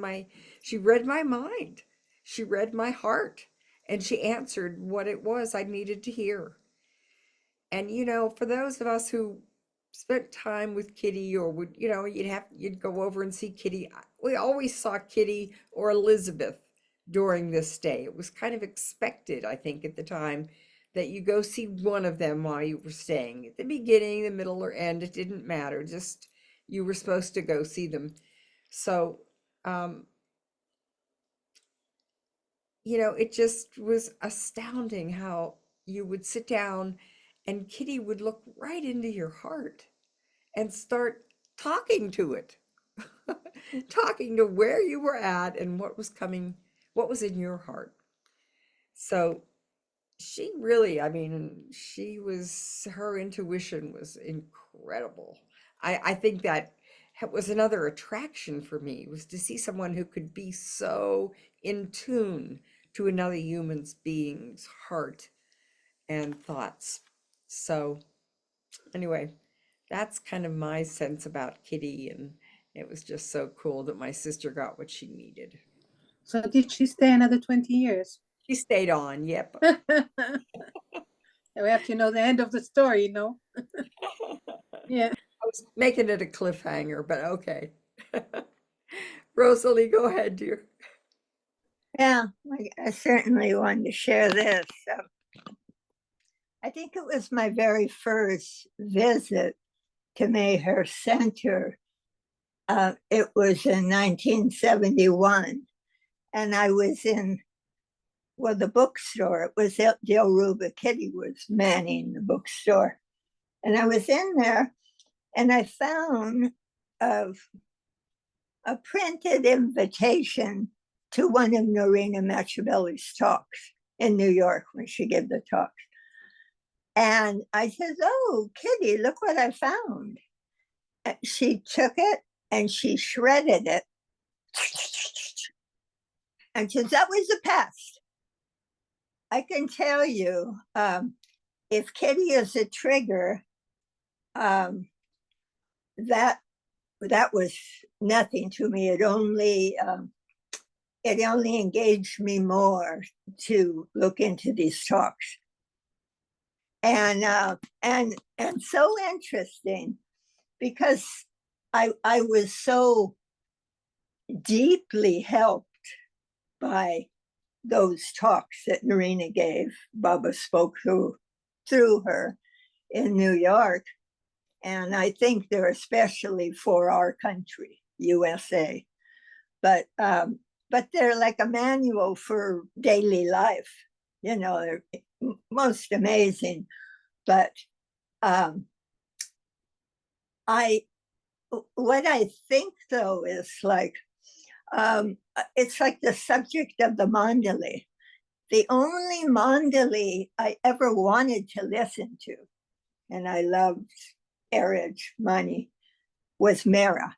Speaker 1: my mind. She read my heart, and she answered what it was I needed to hear. And, for those of us who spent time with Kitty, or would, you'd go over and see Kitty. We always saw Kitty or Elizabeth during this stay. It was kind of expected, I think, at the time, that you go see one of them while you were staying. At the beginning, the middle, or end, it didn't matter. Just you were supposed to go see them. So, it just was astounding how you would sit down and Kitty would look right into your heart and start talking to it, talking to where you were at and what was coming, what was in your heart. So she really, her intuition was incredible. I think that was another attraction for me, was to see someone who could be so in tune to another human's being's heart and thoughts. So anyway, that's kind of my sense about Kitty, and it was just so cool that my sister got what she needed.
Speaker 7: So did she stay another 20 years?
Speaker 1: She stayed on, yep.
Speaker 7: We have to know the end of the story, Yeah.
Speaker 1: I was making it a cliffhanger, but okay. Rosalie, go ahead, dear.
Speaker 4: Yeah, I certainly wanted to share this. I think it was my very first visit to Mayher Center. It was in 1971, and I was in, the bookstore. It was Del Ruba. Kitty was manning the bookstore. And I was in there, and I found a printed invitation to one of Norina Machiavelli's talks in New York when she gave the talks. And I said, oh, Kitty, look what I found. And she took it and she shredded it. And she said, that was the past. I can tell you, if Kitty is a trigger, that was nothing to me. It only engaged me more to look into these talks. And so interesting, because I was so deeply helped by those talks that Norina gave. Baba spoke through her in New York. And I think they're especially for our country, USA. But they're like a manual for daily life. They're most amazing. But what I think, though, is like, it's like the subject of the mandali. The only mandali I ever wanted to listen to, and I loved Erij Mani, was Mera,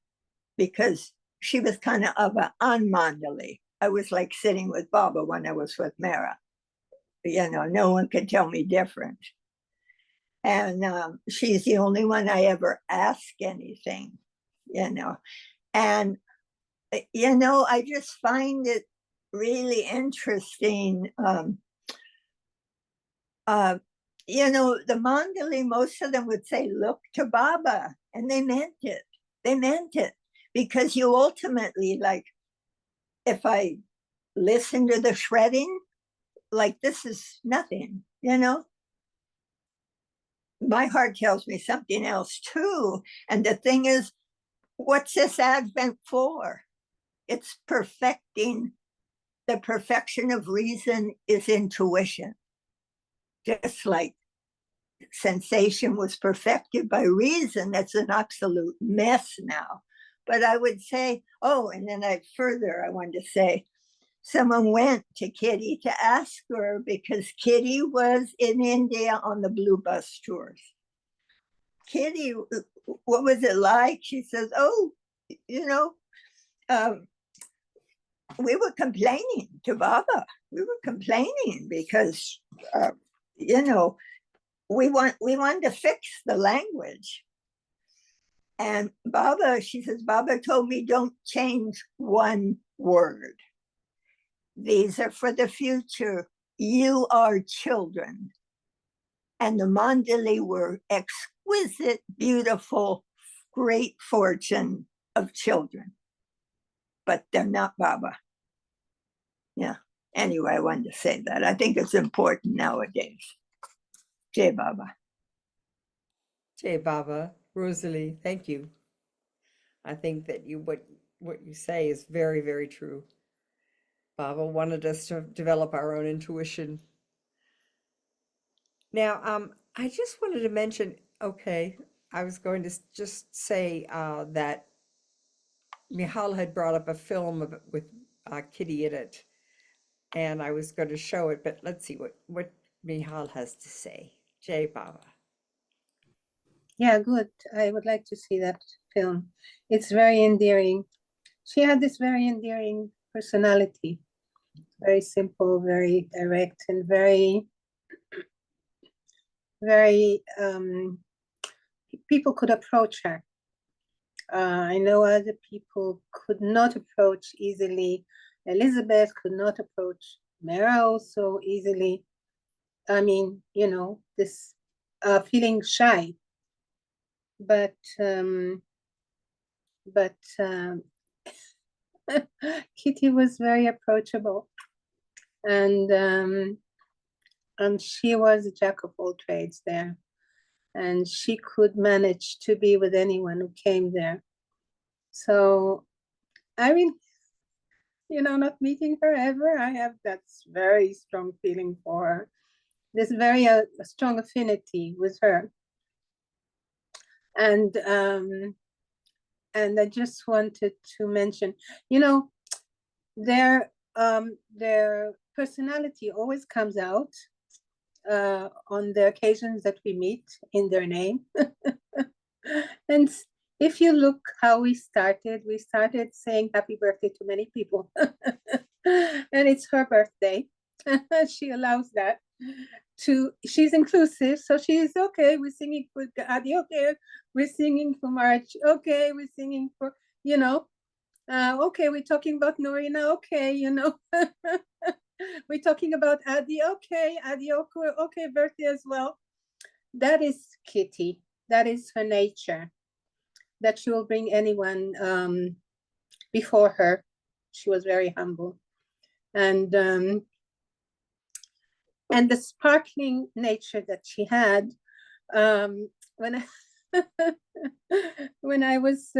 Speaker 4: because she was kind of an unmandali. I was like sitting with Baba when I was with Mera. No one could tell me different. And she's the only one I ever ask anything, And, I just find it really interesting. The mandali, most of them would say, look to Baba. And they meant it. They meant it. Because you ultimately, like, if I listen to the shredding, like, this is nothing, My heart tells me something else too. And the thing is, what's this Advent for? It's perfecting. The perfection of reason is intuition. Just like sensation was perfected by reason, that's an absolute mess now. But I would say, oh, and then I wanted to say, someone went to Kitty to ask her because Kitty was in India on the Blue Bus tours. Kitty, what was it like? She says, oh, you know, we were complaining to Baba. We were complaining because, you know, we wanted to fix the language. And Baba, she says, Baba told me don't change one word. These are for the future. You are children. And the Mandali were exquisite, beautiful, great fortune of children. But they're not Baba. Yeah. Anyway, I wanted to say that. I think it's important nowadays. Jai Baba.
Speaker 1: Jai Baba. Rosalie, thank you. I think that what you say is very, very true. Baba wanted us to develop our own intuition. Now, I just wanted to mention, okay, I was going to just say that Michal had brought up a film with Kitty in it, and I was going to show it, but let's see what Michal has to say. Jai Baba.
Speaker 7: Yeah, good. I would like to see that film. It's very endearing. She had this very endearing personality. Very simple, very direct, and very, very, people could approach her. I know other people could not approach easily. Elizabeth could not approach Meryl so easily. I mean, you know, this feeling shy. But Kitty was very approachable, and she was a jack of all trades there, and she could manage to be with anyone who came there. So I mean, you know, not meeting her ever, I have that very strong feeling for her. There's very strong affinity with her. And I just wanted to mention, you know, their personality always comes out on the occasions that we meet in their name. And if you look how we started saying happy birthday to many people. And it's her birthday. She allows that. She's inclusive, so she's okay. We're singing for Adi, okay. We're singing for March, okay. We're singing for, you know, okay. We're talking about Norina, okay, you know. We're talking about Adi, okay. Adi, okay, birthday as well. That is Kitty. That is her nature. That she will bring anyone before her. She was very humble, and the sparkling nature that she had, when I was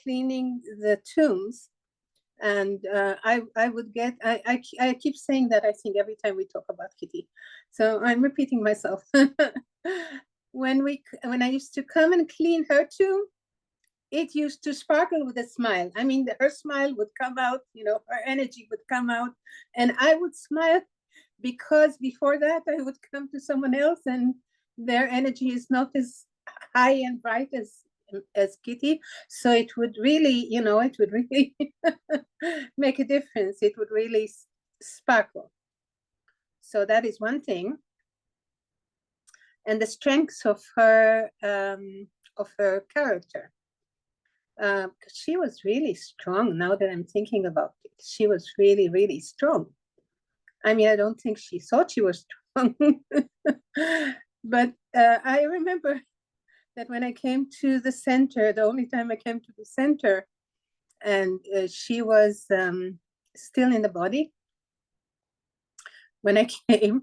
Speaker 7: cleaning the tombs, and I would get, I keep saying that, I think, every time we talk about Kitty, so I'm repeating myself. When I used to come and clean her tomb, it used to sparkle with a smile. I mean, her smile would come out, you know, her energy would come out, and I would smile, because before that I would come to someone else and their energy is not as high and bright as Kitty. So it would really, you know, it would really make a difference. It would really sparkle. So that is one thing. And the strengths of her character. She was really strong. Now that I'm thinking about it, she was really, really strong. I mean, I don't think she thought she was strong. But I remember that when I came to the center, the only time I came to the center, and she was still in the body when I came.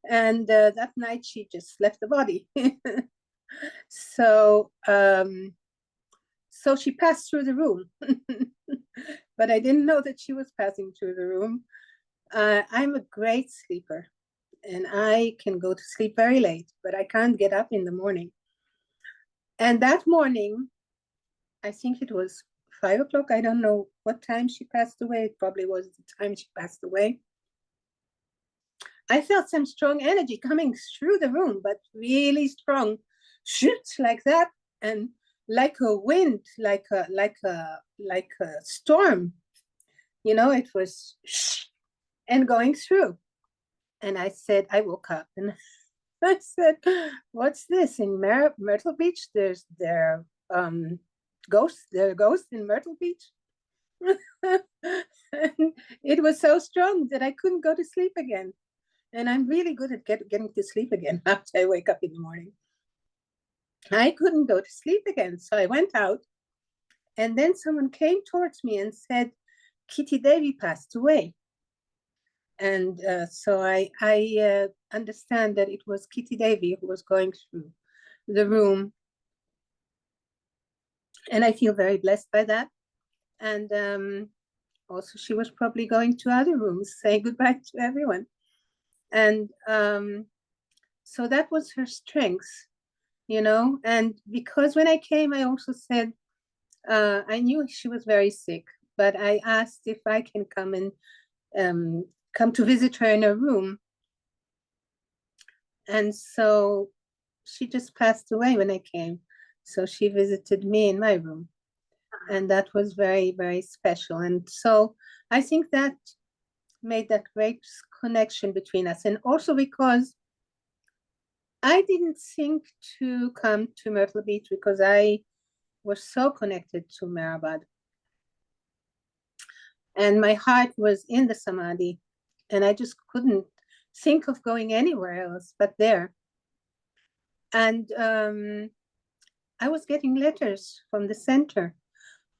Speaker 7: And that night she just left the body. So So she passed through the room, but I didn't know that she was passing through the room. I'm a great sleeper, and I can go to sleep very late, but I can't get up in the morning. And that morning, I think it was 5 o'clock. I don't know what time she passed away. It probably was the time she passed away. I felt some strong energy coming through the room, but really strong, shoot like that, and like a wind, like a storm. You know, it was and going through. And I said, I woke up and I said, "What's this in Myrtle Beach? There are ghosts in Myrtle Beach." And it was so strong that I couldn't go to sleep again. And I'm really good at getting to sleep again after I wake up in the morning. I couldn't go to sleep again, so I went out, and then someone came towards me and said, "Kitty Davy passed away." And so I understand that it was Kitty Davy who was going through the room. And I feel very blessed by that. And also she was probably going to other rooms saying goodbye to everyone. And so that was her strength, you know. And because when I came, I also said, I knew she was very sick, but I asked if I can come and come to visit her in her room. And so she just passed away when I came. So she visited me in my room. And that was very, very special. And so I think that made that great connection between us. And also because I didn't think to come to Myrtle Beach because I was so connected to Meherabad. And my heart was in the samadhi. And I just couldn't think of going anywhere else but there. And I was getting letters from the center,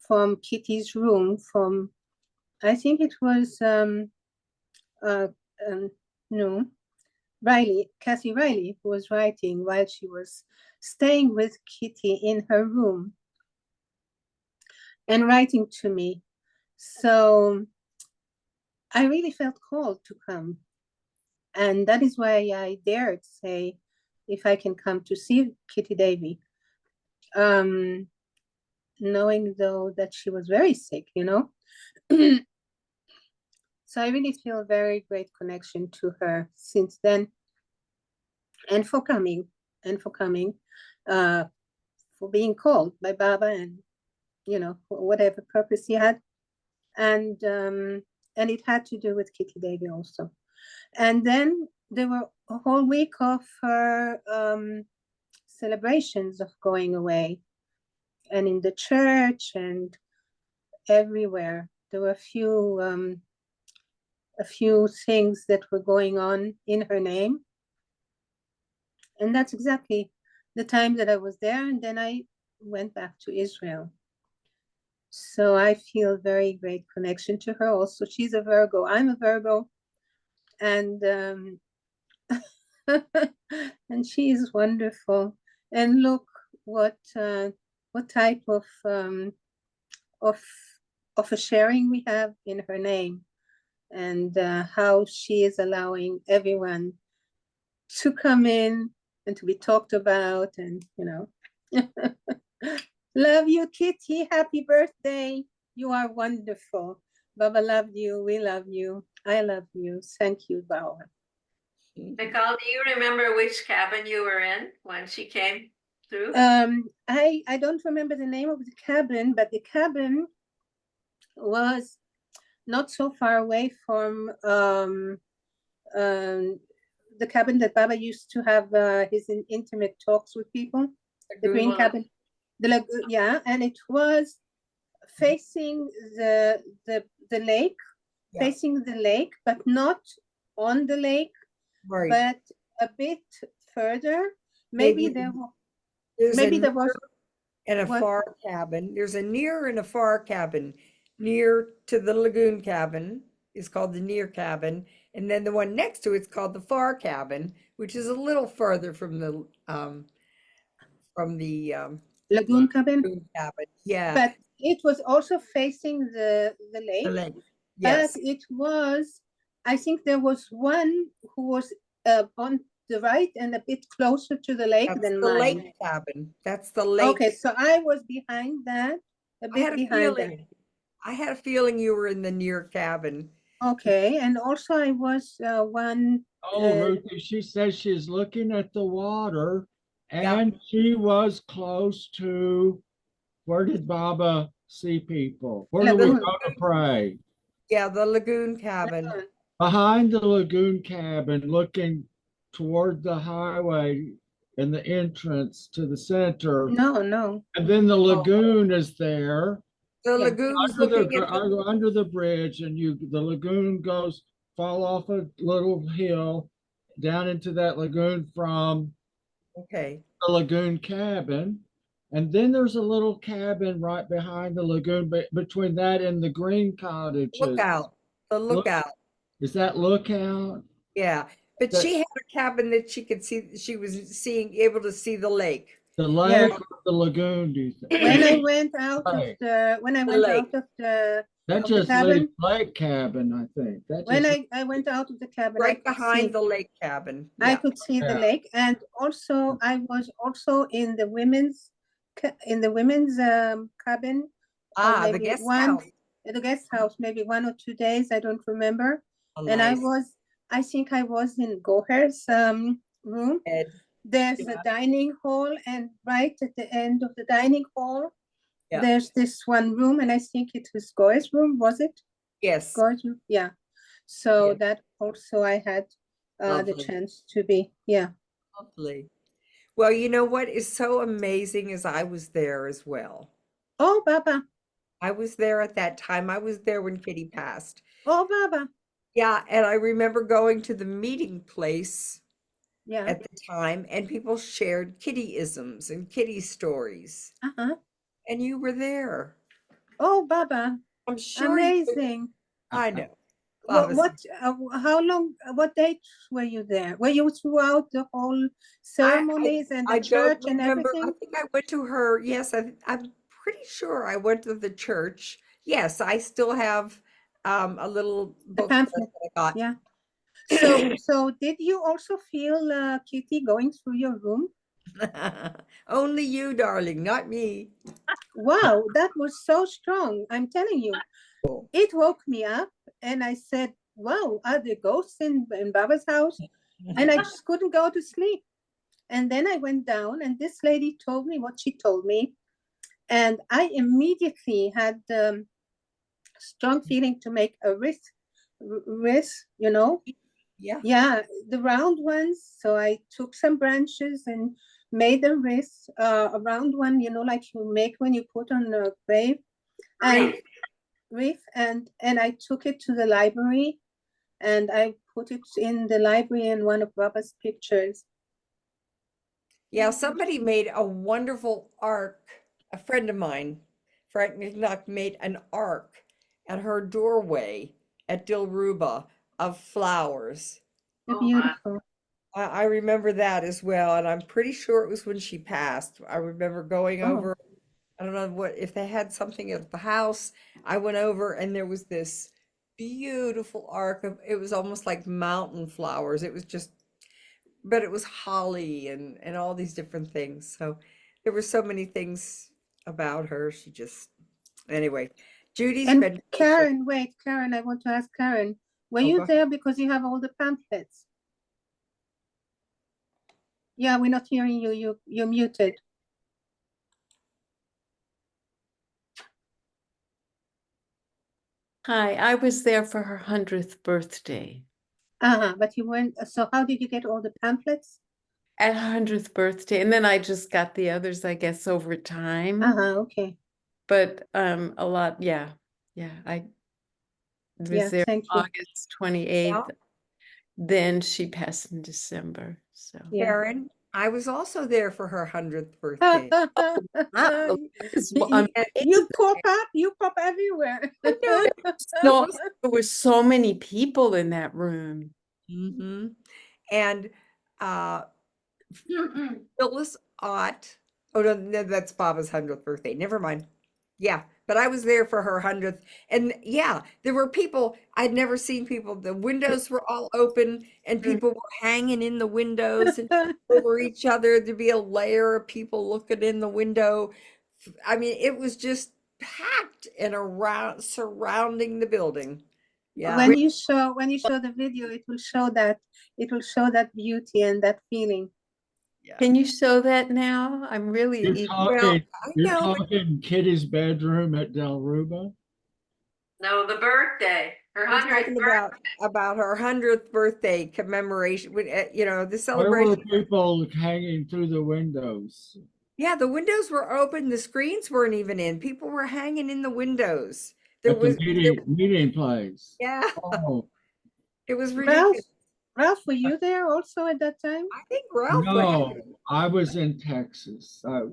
Speaker 7: from Kitty's room, from, I think it was, no, Riley, Kathy Riley, who was writing while she was staying with Kitty in her room and writing to me. So I really felt called to come. And that is why I dared say, if I can come to see Kitty Davy, knowing though that she was very sick, you know. So I really feel a very great connection to her since then, and for coming, for being called by Baba, and you know, for whatever purpose he had, and it had to do with Kitty Davy also. And then there were a whole week of her celebrations of going away, and in the church and everywhere there were a few things that were going on in her name. And that's exactly the time that I was there, and then I went back to Israel. So I feel very great connection to her also. She's a Virgo, I'm a Virgo, and and she is wonderful. And look what type of a sharing we have in her name, and how she is allowing everyone to come in and to be talked about, and you know. Love you, Kitty. Happy birthday. You are wonderful. Baba loved you. We love you. I love you. Thank you, Baba.
Speaker 8: Nicole, do you remember which cabin you were in when she came through?
Speaker 7: I don't remember the name of the cabin, but the cabin was not so far away from the cabin that Baba used to have his intimate talks with people. The green cabin. Yeah, and it was facing the lake, facing the lake, but not on the lake,
Speaker 1: Right.
Speaker 7: but a bit further. Maybe there was
Speaker 1: and a far cabin. There's a near and a far cabin. Near to the lagoon cabin is called the near cabin, and then the one next to it's called the far cabin, which is a little further from the
Speaker 7: lagoon cabin,
Speaker 1: Lagoon cabin. Yeah,
Speaker 7: but it was also facing the
Speaker 1: the
Speaker 7: lake.
Speaker 1: lake.
Speaker 7: But
Speaker 1: Yes,
Speaker 7: it was, I think there was one who was on the right and a bit closer to the lake
Speaker 1: that's
Speaker 7: than
Speaker 1: the
Speaker 7: mine.
Speaker 1: lake cabin. That's the lake.
Speaker 7: Okay, so I was behind that, a
Speaker 1: I
Speaker 7: bit
Speaker 1: had a
Speaker 7: behind that.
Speaker 1: feeling. I had a feeling you were in the near cabin.
Speaker 7: Okay, and also I was one.
Speaker 11: Oh, Ruthie, she says she's looking at the water
Speaker 1: Yeah.
Speaker 11: and she was close to, where did Baba see people? Where do we
Speaker 7: Lagoon.
Speaker 11: go to pray?
Speaker 1: Yeah, the lagoon cabin.
Speaker 11: Behind the lagoon cabin, looking toward the highway and the entrance to the center.
Speaker 7: No.
Speaker 11: And then the lagoon is there.
Speaker 1: The
Speaker 7: Yeah.
Speaker 1: lagoon's
Speaker 11: Under
Speaker 1: looking at the,
Speaker 11: under the bridge, and the lagoon goes, fall off a little hill down into that lagoon from
Speaker 1: okay.
Speaker 11: the lagoon cabin. And then there's a little cabin right behind the lagoon, between that and the green cottages.
Speaker 1: Lookout. The lookout.
Speaker 11: Is that Lookout?
Speaker 1: Yeah. But
Speaker 11: That-
Speaker 1: she had a cabin that she could see, she was able to see the lake.
Speaker 11: The lake or the lagoon, do you think?
Speaker 7: When I went out of
Speaker 11: Right.
Speaker 7: the, when I
Speaker 1: The
Speaker 7: went
Speaker 1: lake.
Speaker 7: out of the,
Speaker 11: That
Speaker 7: of the
Speaker 11: just
Speaker 7: cabin,
Speaker 11: leaves lake cabin, I think. That
Speaker 7: when
Speaker 11: just,
Speaker 7: I went out of the cabin, I
Speaker 1: Right
Speaker 7: could see,
Speaker 1: behind the lake cabin.
Speaker 7: I
Speaker 1: Yeah.
Speaker 7: could see the
Speaker 11: Yeah.
Speaker 7: lake, and also I was also in the women's cabin. or
Speaker 1: The
Speaker 7: maybe
Speaker 1: guest
Speaker 7: one,
Speaker 1: house.
Speaker 7: the guest house, maybe 1 or 2 days, I don't remember.
Speaker 1: Oh,
Speaker 7: And
Speaker 1: nice.
Speaker 7: I think I was in Goher's room.
Speaker 1: Ed.
Speaker 7: There's a dining hall, and right at the end of the dining hall,
Speaker 1: Yeah.
Speaker 7: there's this one room, and I think it was Goy's room, was it?
Speaker 1: Yes.
Speaker 7: Goy's room, yeah. So
Speaker 1: Yeah.
Speaker 7: that also I had the
Speaker 1: Lovely.
Speaker 7: chance to be, yeah.
Speaker 1: Lovely. Well, you know what is so amazing is I was there as well.
Speaker 7: Oh, Baba,
Speaker 1: I was there at that time. I was there when Kitty passed.
Speaker 7: oh, Baba,
Speaker 1: Yeah, and I remember going to the meeting place
Speaker 7: yeah.
Speaker 1: at the time, and people shared Kitty-isms and Kitty stories,
Speaker 7: Uh-huh.
Speaker 1: and you were there.
Speaker 7: Oh, Baba,
Speaker 1: I'm sure you were.
Speaker 7: amazing.
Speaker 1: I know. I was-
Speaker 7: How long, what dates were you there? Were you throughout the whole ceremonies and the
Speaker 1: I
Speaker 7: church
Speaker 1: don't
Speaker 7: and
Speaker 1: remember. I
Speaker 7: everything?
Speaker 1: think I went to her. Yes, I'm pretty sure I went to the church. Yes, I still have a little book that
Speaker 7: pamphlet,
Speaker 1: I got.
Speaker 7: yeah. So did you also feel Kitty going through your room?
Speaker 1: Only you, darling, not me.
Speaker 7: Wow, that was so strong. I'm telling you, it woke me up, and I said, wow, are there ghosts in Baba's house? And I just couldn't go to sleep. And then I went down, and this lady told me what she told me. And I immediately had strong feeling to make a wreath, you know?
Speaker 1: Yeah.
Speaker 7: Yeah, the round ones. So I took some branches and made a wreath, a round one, you know, like you make when you put on a grave. And wreath, and I took it to the library, and I put it in the library in one of Baba's pictures.
Speaker 1: Yeah, somebody made a wonderful ark. A friend of mine, Frank McNuck, made an ark at her doorway at Dilruba of flowers.
Speaker 7: They're
Speaker 8: Oh,
Speaker 7: beautiful.
Speaker 1: I remember that as well, and I'm pretty sure it was when she passed. I remember going
Speaker 7: Oh.
Speaker 1: over, I don't know what, if they had something at the house. I went over and there was this beautiful ark of, it was almost like mountain flowers. It was just, but it was holly and all these different things. So there were so many things about her. She just, anyway, Judy's
Speaker 7: And
Speaker 1: been.
Speaker 7: Karen, wait, Karen, I want to ask Karen, were
Speaker 1: Oh,
Speaker 7: you
Speaker 1: go
Speaker 7: there because you have all the pamphlets? Yeah, we're not hearing you. You're muted.
Speaker 2: Hi, I was there for her 100th birthday.
Speaker 7: But you weren't, so how did you get all the pamphlets?
Speaker 2: At her 100th birthday, and then I just got the others, I guess, over time.
Speaker 7: Okay.
Speaker 2: But a lot, yeah. I was
Speaker 7: Yeah,
Speaker 2: there
Speaker 7: thank you.
Speaker 2: August 28th. Then she passed in December. So
Speaker 7: Yeah.
Speaker 1: Karen, I was also there for her 100th birthday.
Speaker 7: You pop everywhere.
Speaker 2: So there were so many people in that room.
Speaker 1: And Phyllis Ott Oh, no, no, that's Baba's 100th birthday. Never mind. Yeah, but I was there for her 100th. And yeah, there were people, I'd never seen people. The windows were all open and people were hanging in the windows and over each other. There'd be a layer of people looking in the window. I mean, it was just packed and around surrounding the building. Yeah.
Speaker 7: When you show the video, it will show that beauty and that feeling.
Speaker 2: Can you show that now? I'm really
Speaker 11: You're
Speaker 2: eager.
Speaker 11: talking,
Speaker 1: I
Speaker 11: you're
Speaker 1: know, but
Speaker 11: talking Kitty's bedroom at Del Ruba?
Speaker 8: No, the birthday, her
Speaker 1: we're
Speaker 8: 100th
Speaker 1: talking
Speaker 8: birthday.
Speaker 1: about her 100th birthday commemoration, you know, the
Speaker 11: Where
Speaker 1: celebration.
Speaker 11: were people hanging through the windows?
Speaker 1: Yeah, the windows were open. The screens weren't even in. People were hanging in the windows. There
Speaker 11: At the
Speaker 1: was,
Speaker 11: meeting place?
Speaker 1: yeah,
Speaker 11: Oh,
Speaker 1: it was
Speaker 7: Ralph,
Speaker 1: ridiculous.
Speaker 7: Ralph, were you there also at that time?
Speaker 1: I think Ralph was
Speaker 11: no, I was in Texas.
Speaker 7: Oh,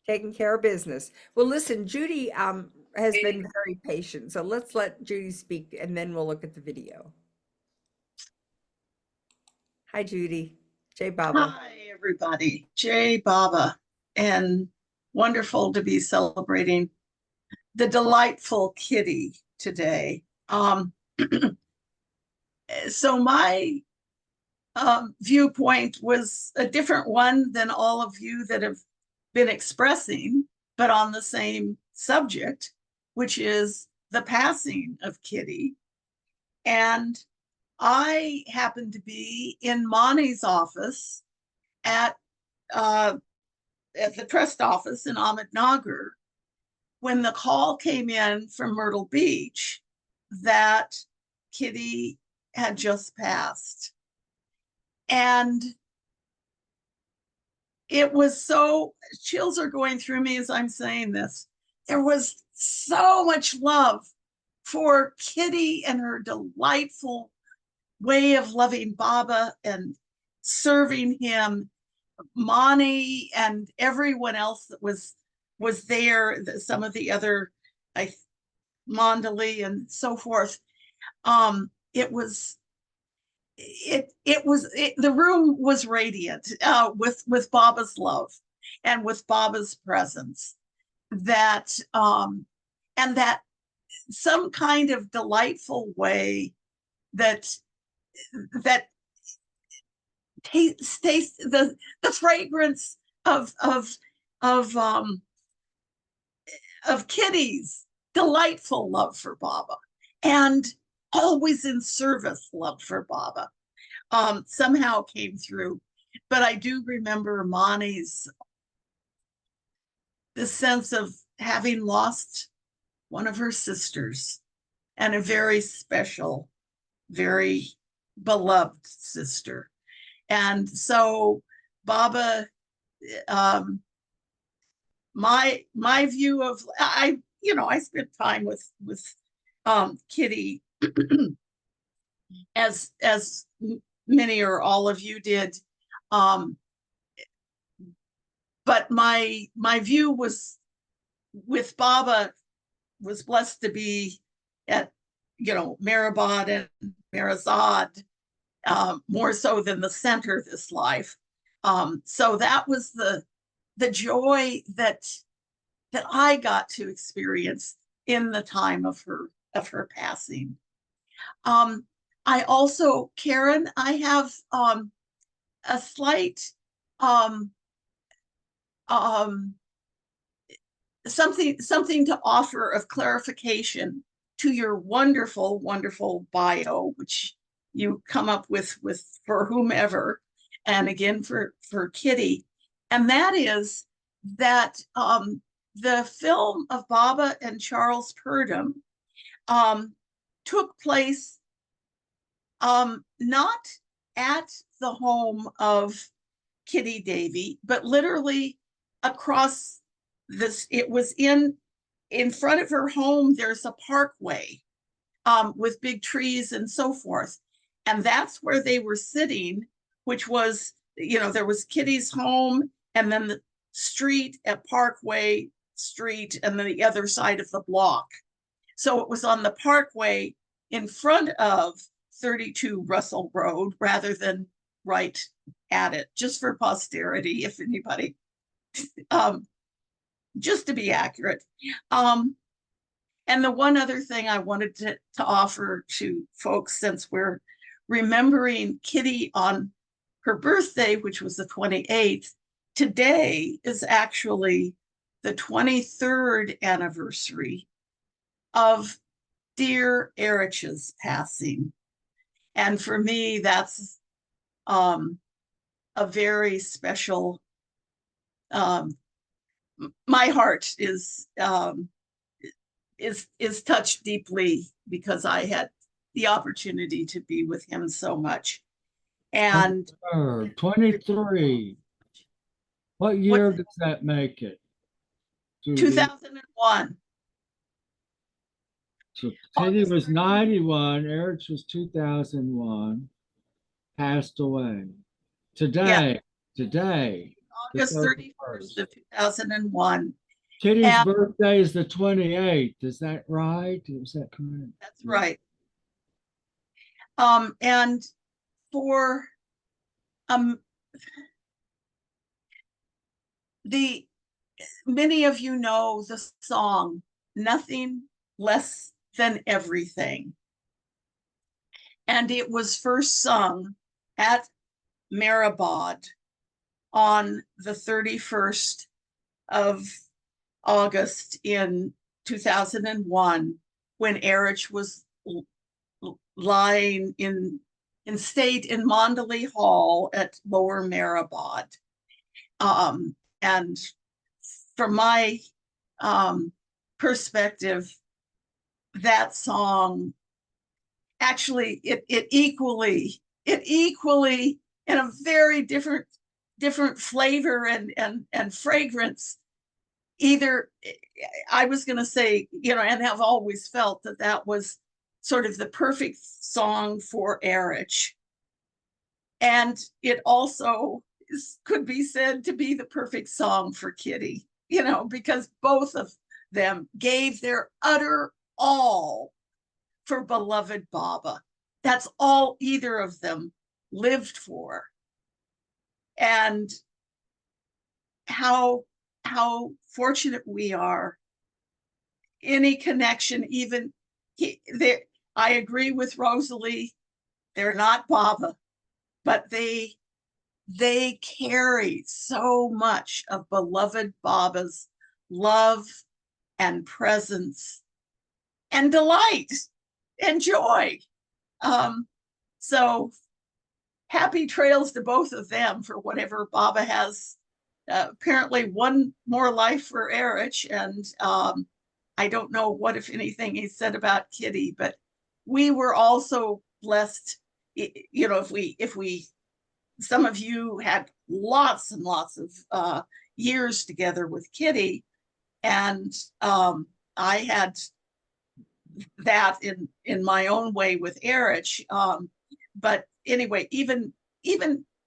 Speaker 1: taking care of business. Well, listen, Judy has been very patient, so let's let Judy speak, and then we'll look at the video. Hi, Judy. Jay Baba.
Speaker 3: Hi, everybody. Jay Baba, and wonderful to be celebrating the delightful Kitty today. So my viewpoint was a different one than all of you that have been expressing, but on the same subject, which is the passing of Kitty. And I happened to be in Monty's office at the trust office in Ahmednagar when the call came in from Myrtle Beach that Kitty had just passed. And it was so, chills are going through me as I'm saying this. There was so much love for Kitty and her delightful way of loving Baba and serving him, Monty and everyone else that was there, some of the other, Mondali and so forth. The room was radiant with Baba's love and with Baba's presence, that and that some kind of delightful way that taste the fragrance of Kitty's delightful love for Baba, and always in service love for Baba somehow came through. But I do remember Monty's, the sense of having lost one of her sisters, and a very special, very beloved sister. And so Baba, my view of, I spent time with Kitty as many or all of you did, but my view was with Baba was blessed to be at Meherabad and Meherabad, more so than the center of this life. So that was the joy that I got to experience in the time of her passing. I also, Karen, I have a slight something to offer of clarification to your wonderful, wonderful bio, which you come up with for whomever, and again for Kitty. And that is that the film of Baba and Charles Purdom took place not at the home of Kitty Davy, but literally across this. It was in front of her home. There's a parkway with big trees and so forth. And that's where they were sitting, which was, there was Kitty's home, and then the street at Parkway Street, and then the other side of the block. So it was on the parkway in front of 32 Russell Road rather than right at it, just for posterity, if anybody just to be accurate. And the one other thing I wanted to offer to folks, since we're remembering Kitty on her birthday, which was the 28th, today is actually the 23rd anniversary of dear Erich's passing. And for me, that's a very special, my heart is touched deeply because I had the opportunity to be with him so much. And
Speaker 11: 23. What year does that make it?
Speaker 3: 2001.
Speaker 11: So Kitty was 91, Eric was 2001, passed away. Today,
Speaker 3: August 31st of 2001.
Speaker 11: Kitty's birthday is the 28th. Is that right? Is that correct?
Speaker 3: That's right. And for many of you know the song Nothing Less Than Everything. And it was first sung at Meherabad on the 31st of August in 2001, when Erich was lying in state in Mandalay Hall at Lower Meherabad. And from my perspective, that song actually it equally in a very different flavor and fragrance. Either I was going to say, and have always felt that was sort of the perfect song for Erich. And it also could be said to be the perfect song for Kitty, because both of them gave their utter all for beloved Baba. That's all either of them lived for. And how fortunate we are. Any connection, even I agree with Rosalie, they're not Baba, but they carry so much of beloved Baba's love and presence and delight and joy. So happy trails to both of them for whatever Baba has. Apparently one more life for Erich, and I don't know what, if anything, he said about Kitty, but we were also blessed. If we some of you had lots and lots of years together with Kitty, and I had that in my own way with Erich. But anyway, even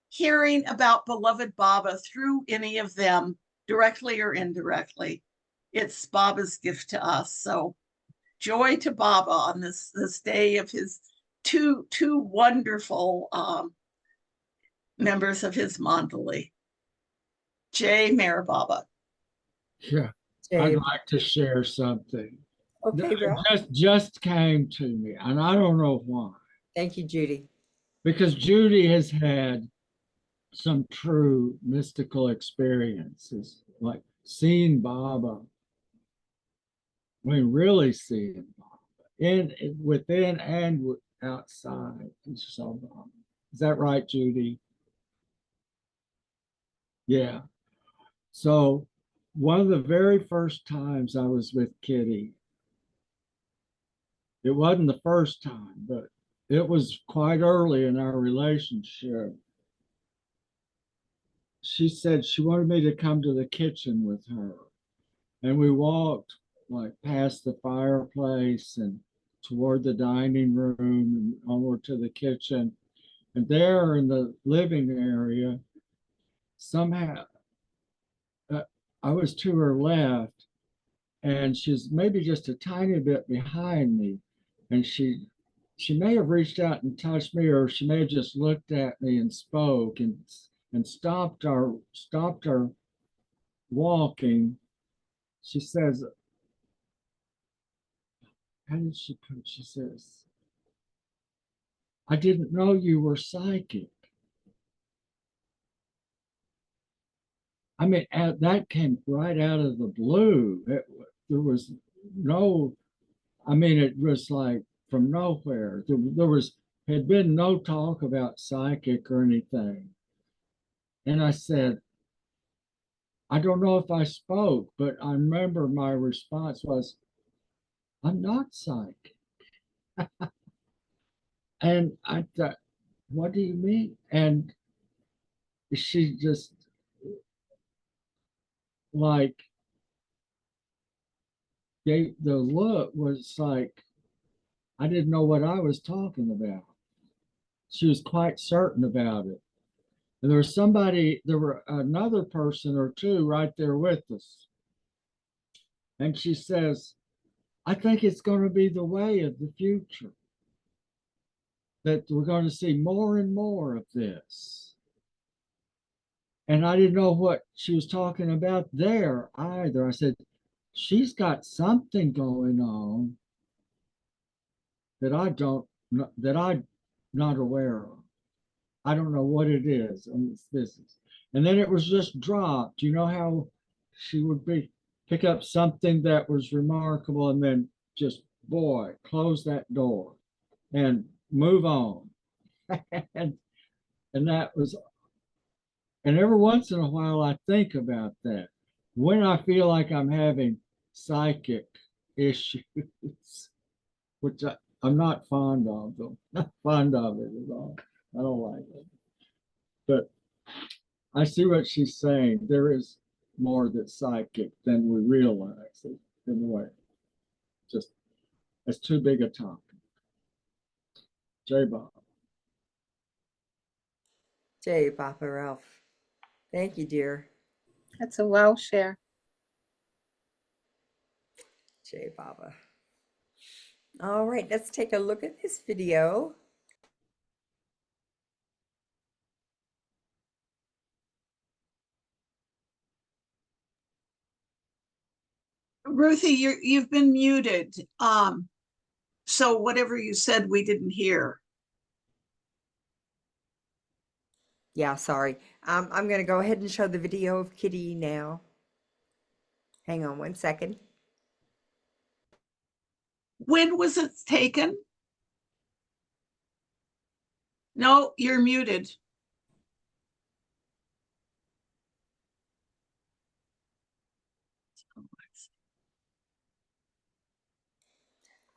Speaker 3: hearing about beloved Baba through any of them, directly or indirectly, it's Baba's gift to us. So joy to Baba on this day of his two wonderful members of his mandali. Jai Meher Baba.
Speaker 11: Yeah, I'd like to share something.
Speaker 1: Okay, Bill.
Speaker 11: It just came to me, and I don't know why.
Speaker 1: Thank you, Judy.
Speaker 11: Because Judy has had some true mystical experiences, like seeing Baba. I mean, really seeing Baba within and outside. So, is that right, Judy? Yeah. So one of the very first times I was with Kitty, it wasn't the first time, but it was quite early in our relationship. She said she wanted me to come to the kitchen with her. And we walked like past the fireplace and toward the dining room and onward to the kitchen. And there in the living area, somehow I was to her left, and she's maybe just a tiny bit behind me. And she may have reached out and touched me, or she may have just looked at me and spoke and stopped our walking, she says, how did she put it? She says, I didn't know you were psychic. I mean, that came right out of the blue. There was no, I mean, it was like from nowhere. There had been no talk about psychic or anything. And I said, I don't know if I spoke, but I remember my response was, I'm not psychic. And I thought, what do you mean? And she just like the look was like, I didn't know what I was talking about. She was quite certain about it. And there were another person or two right there with us. And she says, I think it's going to be the way of the future, that we're going to see more and more of this. And I didn't know what she was talking about there either. I said, she's got something going on that I'm not aware of. I don't know what it is. And it's this. And then it was just dropped. You know how she would pick up something that was remarkable and then just, boy, close that door and move on. and that was, and every once in a while I think about that. When I feel like I'm having psychic issues, which I'm not fond of them, not fond of it at all. I don't like it. But I see what she's saying. There is more that's psychic than we realize it in a way. Just, it's too big a topic. J. Bob.
Speaker 1: J. Papa Ralph. Thank you, dear.
Speaker 7: That's a wow share.
Speaker 1: J. Baba. All right, let's take a look at this video.
Speaker 3: Ruthie, you've been muted. So whatever you said, we didn't hear.
Speaker 1: Yeah, sorry. I'm going to go ahead and show the video of Kitty now. Hang on one second.
Speaker 3: When was it taken? No, you're muted.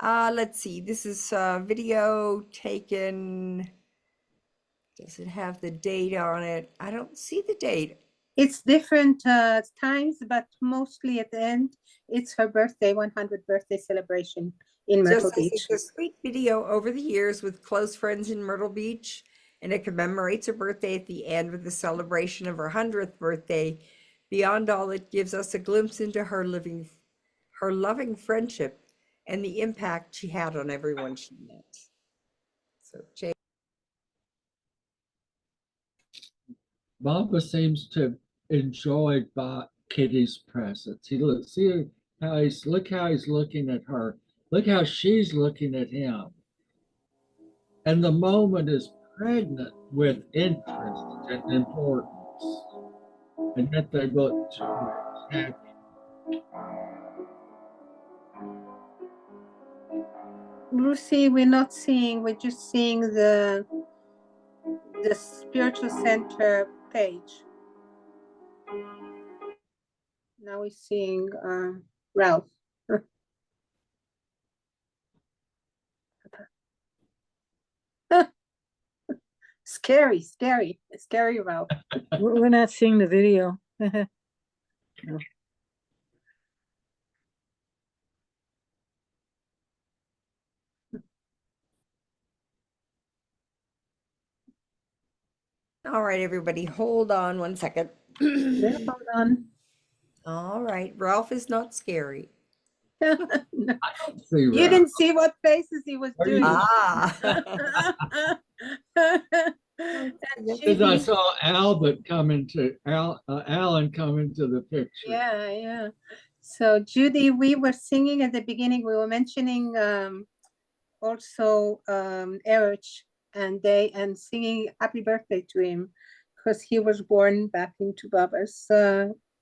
Speaker 1: Let's see. This is a video taken. Does it have the date on it? I don't see the date.
Speaker 7: It's different times, but mostly at the end, it's her birthday, 100th birthday celebration in Myrtle
Speaker 1: Just says
Speaker 7: Beach.
Speaker 1: it's a sweet video over the years with close friends in Myrtle Beach, and it commemorates her birthday at the end with the celebration of her 100th birthday. Beyond all, it gives us a glimpse into her loving friendship and the impact she had on everyone she met. So, Jay.
Speaker 11: Baba seems to enjoy Kitty's presence. Look how he's looking at her. Look how she's looking at him. And the moment is pregnant with interest and importance. And yet they look happy.
Speaker 7: Lucy, we're not seeing, we're just seeing the spiritual center page. Now we're seeing Ralph. Scary Ralph.
Speaker 12: We're not seeing the video.
Speaker 1: All right, everybody, hold on one second.
Speaker 7: Yeah, hold on.
Speaker 1: All right, Ralph is not scary.
Speaker 7: No.
Speaker 11: You
Speaker 7: didn't see what faces he was doing.
Speaker 1: Ah.
Speaker 7: And
Speaker 11: Because I
Speaker 7: Judy,
Speaker 11: saw Alan come into the picture.
Speaker 7: yeah, yeah. So Judy, we were singing at the beginning, we were mentioning also Erich and singing happy birthday to him because he was born back into Baba's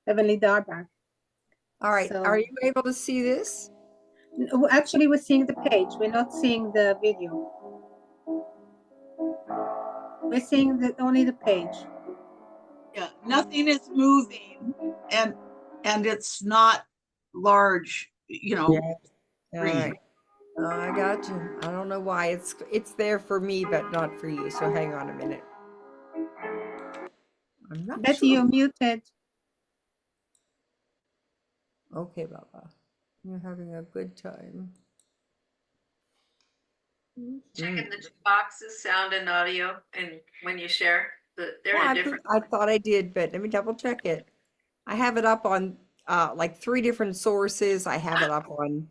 Speaker 7: heavenly Darbar.
Speaker 1: All right.
Speaker 7: So-
Speaker 1: Are you able to see this?
Speaker 7: No, actually, we're seeing the page. We're not seeing the video. We're seeing only the page.
Speaker 3: Yeah, nothing is moving and it's not large, you know.
Speaker 1: All right. I got you. I don't know why it's there for me, but not for you. So hang on a minute. I'm not
Speaker 7: Betty,
Speaker 1: sure.
Speaker 7: you're muted.
Speaker 1: Okay, Baba. You're having a good time.
Speaker 8: Checking the two boxes, sound and audio, and when you share, they're in a different.
Speaker 1: I thought I did, but let me double check it. I have it up on like 3 different sources. I have it up on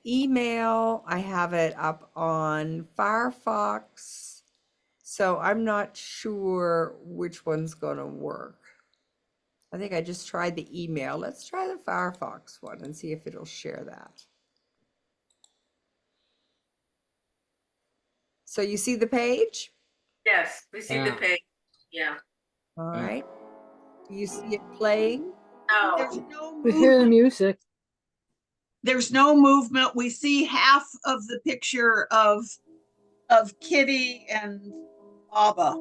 Speaker 1: email. I have it up on Firefox. So I'm not sure which one's going to work. I think I just tried the email. Let's try the Firefox one and see if it'll share that. So you see the page?
Speaker 8: Yes, we see the
Speaker 11: Yeah.
Speaker 8: page. Yeah.
Speaker 1: All right. You see it playing?
Speaker 8: No.
Speaker 3: There's no
Speaker 12: We hear the
Speaker 3: movement.
Speaker 12: music.
Speaker 3: There's no movement. We see half of the picture of Kitty and Baba.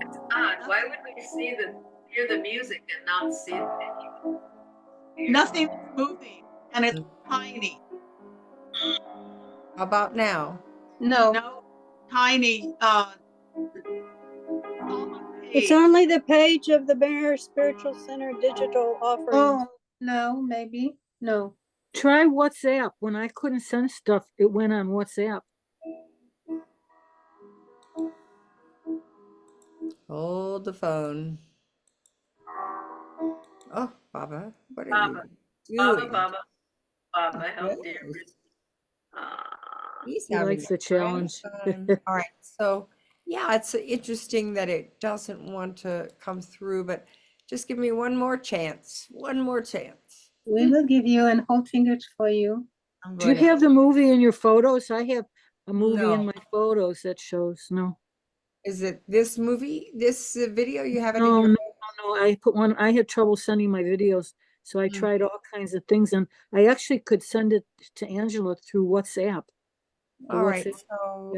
Speaker 8: It's odd. Why would we hear the music and not see the video?
Speaker 3: Nothing's moving and it's tiny.
Speaker 1: How about now?
Speaker 7: No.
Speaker 3: No, tiny.
Speaker 12: It's only the page of the Bear Spiritual Center digital offering.
Speaker 7: Oh, no, maybe. No.
Speaker 12: Try WhatsApp. When I couldn't send stuff, it went on WhatsApp.
Speaker 1: Hold the phone. Oh, Baba, what are
Speaker 8: Baba,
Speaker 1: you doing?
Speaker 8: Baba, help dear
Speaker 1: Yes.
Speaker 8: Ruth.
Speaker 1: He's
Speaker 12: He
Speaker 1: having
Speaker 12: likes
Speaker 1: a
Speaker 12: the challenge.
Speaker 1: great time. All right, so yeah, it's interesting that it doesn't want to come through, but just give me one more chance. One more chance.
Speaker 7: We will give you an whole fingers for you.
Speaker 1: I'm
Speaker 12: Do you
Speaker 1: going to.
Speaker 12: have the movie in your photos? I have a movie in
Speaker 1: No.
Speaker 12: my photos that shows. No.
Speaker 1: Is it this movie, this video you have it in
Speaker 12: No,
Speaker 1: your
Speaker 12: no, no. I put one. I had trouble sending my videos, so I
Speaker 1: Mm.
Speaker 12: tried all kinds of things, and I actually could send it to Angela through WhatsApp. The
Speaker 1: All right,
Speaker 12: WhatsApp-
Speaker 1: so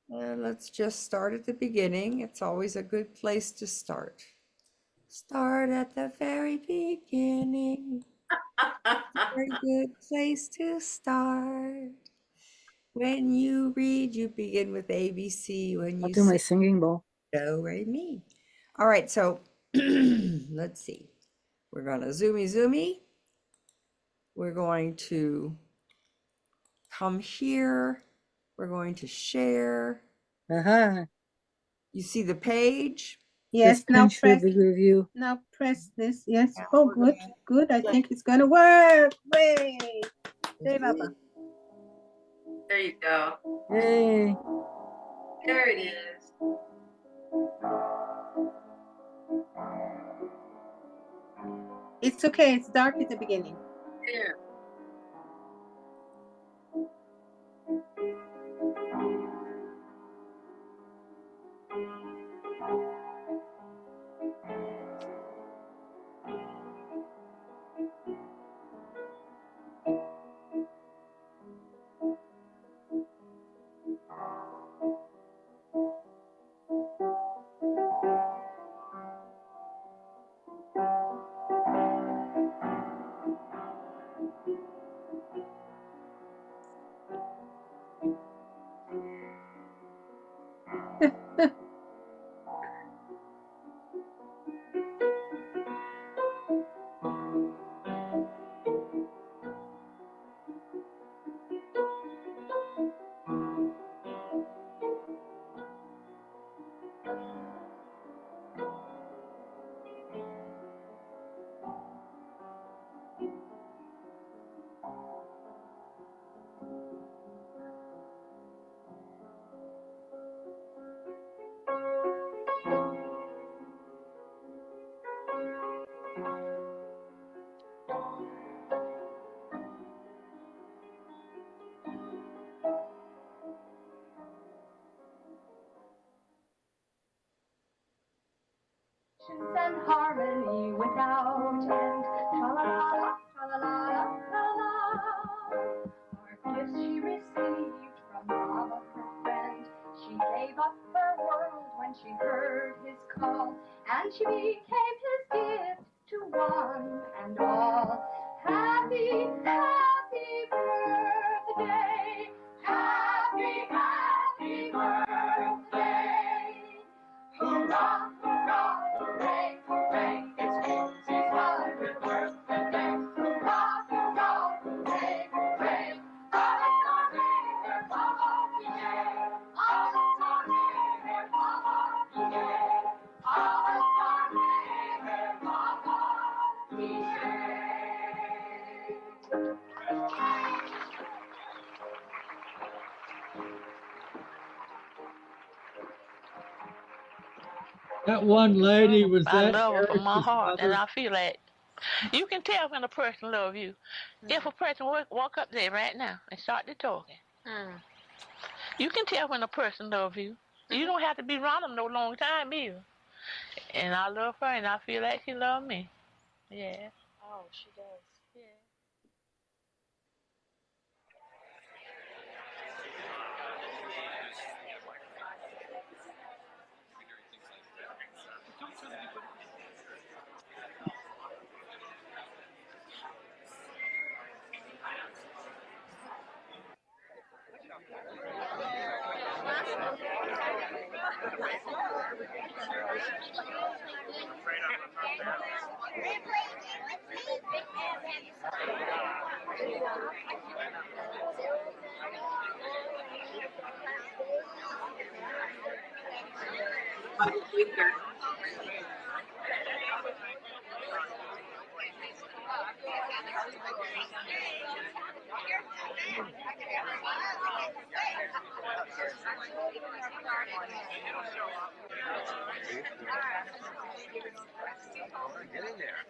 Speaker 12: yeah.
Speaker 1: let's just start at the beginning. It's always a good place to start. Start at the very beginning. Very good place to start. When you read, you begin with ABC. When
Speaker 12: I'll
Speaker 1: you
Speaker 12: do my
Speaker 1: sing,
Speaker 12: singing bowl.
Speaker 1: do, re, mi. All right, so let's see. We're going to zoomy. We're going to come here. We're going to share.
Speaker 12: Uh-huh.
Speaker 1: You see the page?
Speaker 7: Yes,
Speaker 12: Just
Speaker 7: now
Speaker 12: pinch for
Speaker 7: press.
Speaker 12: the review.
Speaker 7: Now press this. Yes.
Speaker 1: Now
Speaker 7: Oh,
Speaker 1: we're
Speaker 7: good.
Speaker 1: gonna
Speaker 7: Good. I
Speaker 1: play.
Speaker 7: think it's gonna work. Way. Hey, Baba.
Speaker 8: There you go.
Speaker 12: Yay.
Speaker 8: There it is.
Speaker 7: It's okay. It's dark at the beginning.
Speaker 8: There.
Speaker 13: And harmony without end. Tra-la-la-la, tra-la-la-la, tra-la. Our gifts she received from love of her friend. She gave up her world when she heard his call, and she became his gift to one and all. Happy, happy birthday. Happy, happy birthday. Hurrah, hurrah, hooray, hooray, it's Rosie's 100th birthday. Hurrah, hurrah, hooray, hooray, alles are Papa, yeah. Alles are Papa, yeah. Alles are Papa, yeah.
Speaker 11: That one lady was
Speaker 14: I
Speaker 11: that
Speaker 14: love her from my
Speaker 11: Eric's
Speaker 14: heart, and
Speaker 11: mother.
Speaker 14: I feel that you can tell when a person loves you. If a person walk up there right now and start to talking, you can tell when a person loves you. You don't have to be around them no long time either. And I love her, and I feel like she loves me. Yeah. Oh, she does. Yeah.
Speaker 9: Get in there.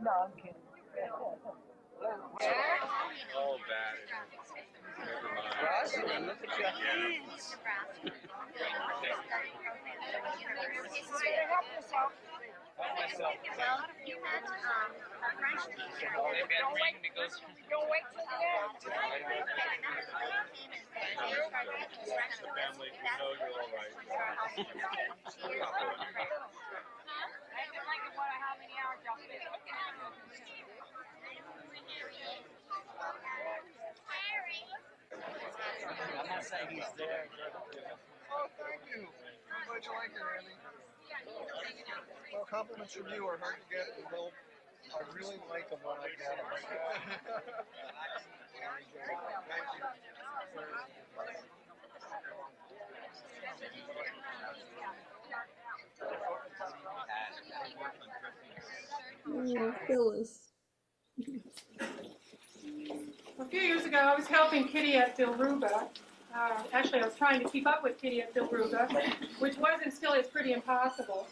Speaker 13: No, I'm kidding.
Speaker 9: All bad. Never mind. Look at your hands. Help myself.
Speaker 13: Well, you had French teacher.
Speaker 9: Don't wait till the end. Family, we know you're all right. I'm not saying he's there.
Speaker 10: Oh, thank you. I'm glad you like it, Andy. Well, compliments from you are hard to get. Well, I really like them when I get them.
Speaker 1: Oh, Phyllis.
Speaker 15: A few years ago, I was helping Kitty at Dilruba. Actually, I was trying to keep up with Kitty at Dilruba, which was and still is pretty impossible.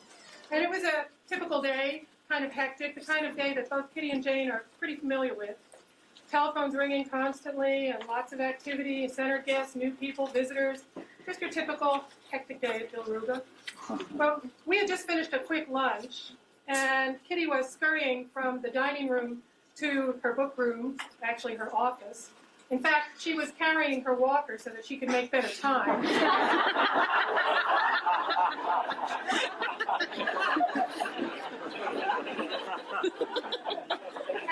Speaker 15: And it was a typical day, kind of hectic, the kind of day that both Kitty and Jane are pretty familiar with. Telephones ringing constantly and lots of activity, center guests, new people, visitors. Just your typical hectic day at Dilruba. Well, we had just finished a quick lunch, and Kitty was scurrying from the dining room to her book room, actually her office. In fact, she was carrying her walker so that she could make better time. And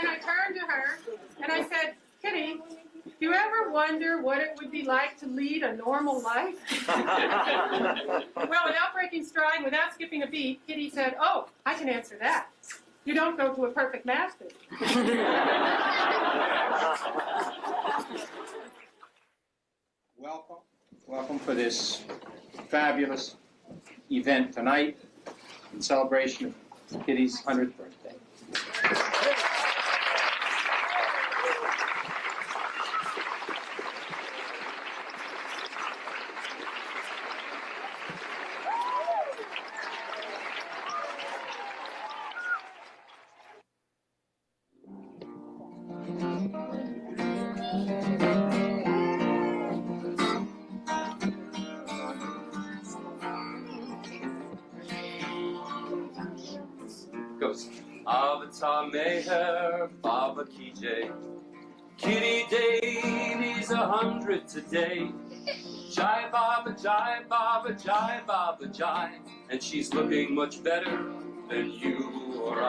Speaker 15: I turned to her and I said, Kitty, do you ever wonder what it would be like to lead a normal life? Well, without breaking and without skipping a beat, Kitty said, "Oh, I can answer that. You don't go to a perfect master."
Speaker 16: Welcome. Welcome for this fabulous event tonight in celebration of Kitty's 100th birthday.
Speaker 17: Goes Avatar Meher Baba Kijay. Kitty Davy's 100 today. Jai Baba, Jai Baba, Jai Baba, Jai. And she's looking much better than you or I.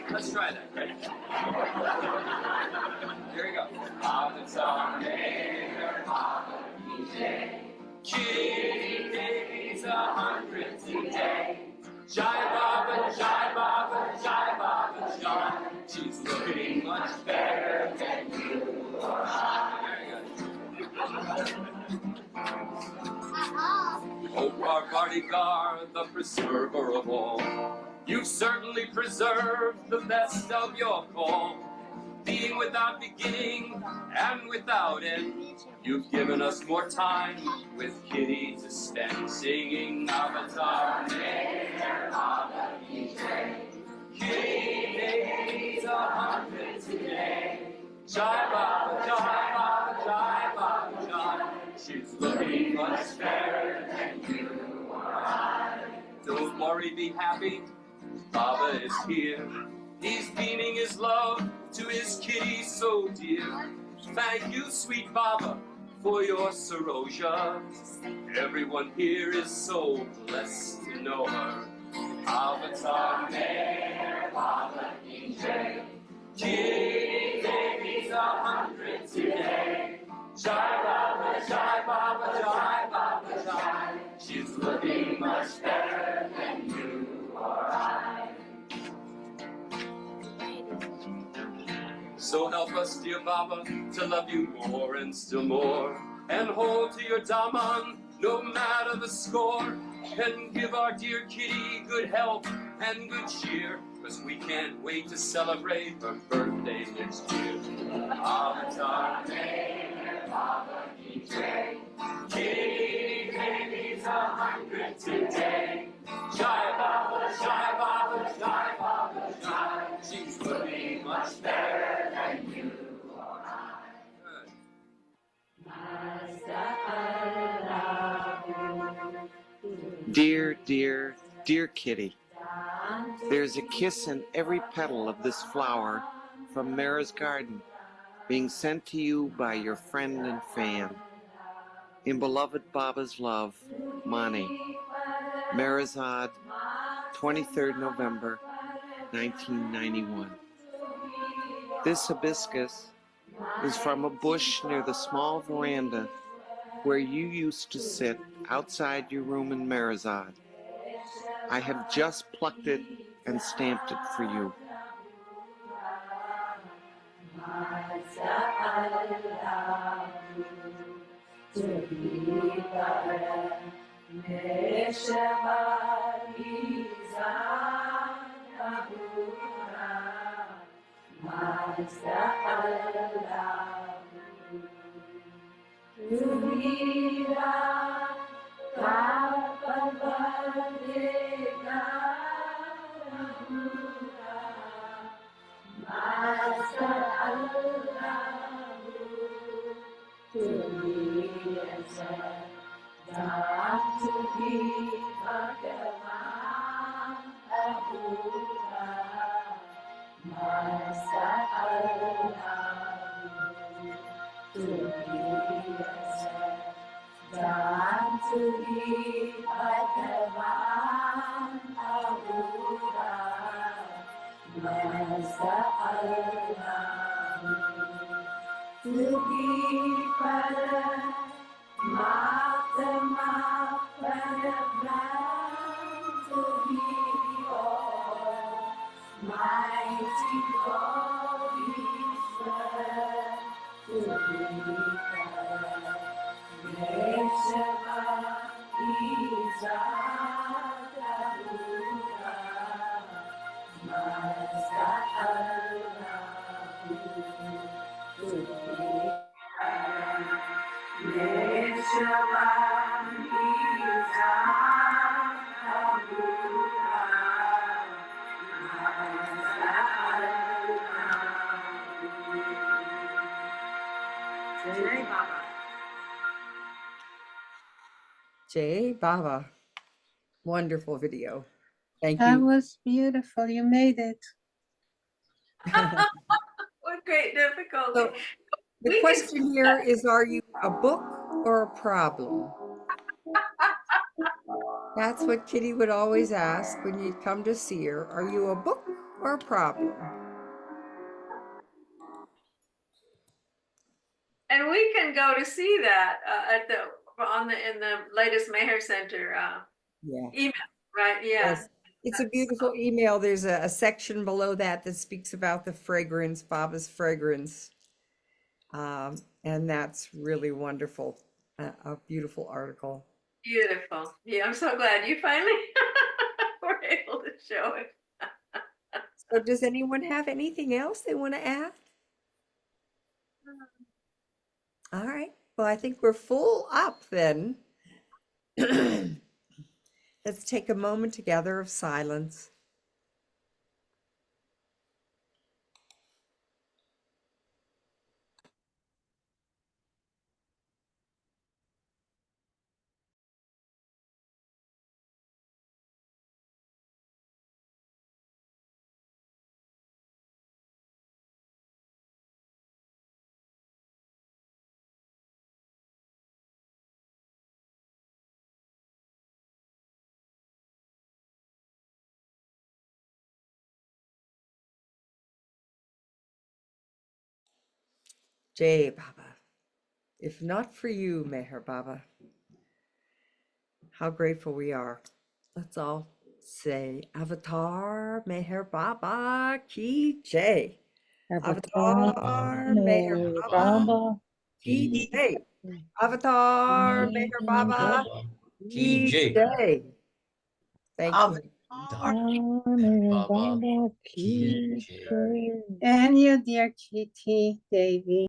Speaker 17: Let's try that, right? Here we go. Avatar Meher Baba Kijay. Kitty Davy's 100 today. Jai Baba, Jai Baba, Jai Baba, Jai. She's looking much better than you or I. Oh, our bodyguard, the preserver of all, you've certainly preserved the best of your call. Being without beginning and without end, you've given us more time with Kitty to spend, singing Avatar Meherabad. Kitty Davy's 100 today. Jai Baba, Jai Baba, Jai Baba, Jai. She's looking much better than you or I. Don't worry, be happy, Baba is here. He's beaming his love to his kitty so dear. Thank you, sweet Baba, for your Saroja. Everyone here is so blessed to know her. Avatar Meher Baba Kijay. Kitty Davy's 100 today. Jai Baba, Jai Baba, Jai Baba, Jai. She's looking much better than you or I. So help us, dear Baba, to love you more and still more, and hold to your Daman, no matter the score, and give our dear Kitty good health and good cheer, 'cause we can't wait to celebrate her birthday next year. Avatar Meher Baba Kijay. Kitty Davy's 100 today. Jai Baba, Jai Baba, Jai Baba, Jai. She's looking much better than you or I.
Speaker 18: Dear, dear, dear Kitty, there's a kiss in every petal of this flower from Mara's garden, being sent to you by your friend and fan. In beloved Baba's love, Mani. Meherabad, 23rd November, 1991. This hibiscus is from a bush near the small veranda where you used to sit outside your room in Meherabad. I have just plucked it and stamped it for you.
Speaker 1: Jai Baba. Wonderful video. Thank
Speaker 7: That
Speaker 1: you.
Speaker 7: was beautiful. You made it.
Speaker 8: What great difficulty.
Speaker 1: So the question here is, are you a book or a problem? That's what Kitty would always ask when you'd come to see her. Are you a book or a problem?
Speaker 8: And we can go to see that at the in the latest Meher Center
Speaker 1: Yeah.
Speaker 8: email, right? Yeah.
Speaker 1: Yes. It's a beautiful email. There's a section below that that speaks about the fragrance, Baba's fragrance. And that's really wonderful. A beautiful article.
Speaker 8: Beautiful. Yeah, I'm so glad you finally were able to show it.
Speaker 1: So does anyone have anything else they want to add? All right. Well, I think we're full up then. Let's take a moment together of silence. Jai Baba. If not for you, Meher Baba, how grateful we are. Let's all say Avatar Meher Baba Ki Jai. Avatar Meher Baba Ki Jai. Avatar Meher Baba Ki Jai. Thank you.
Speaker 7: And you, dear Kitty, Davy.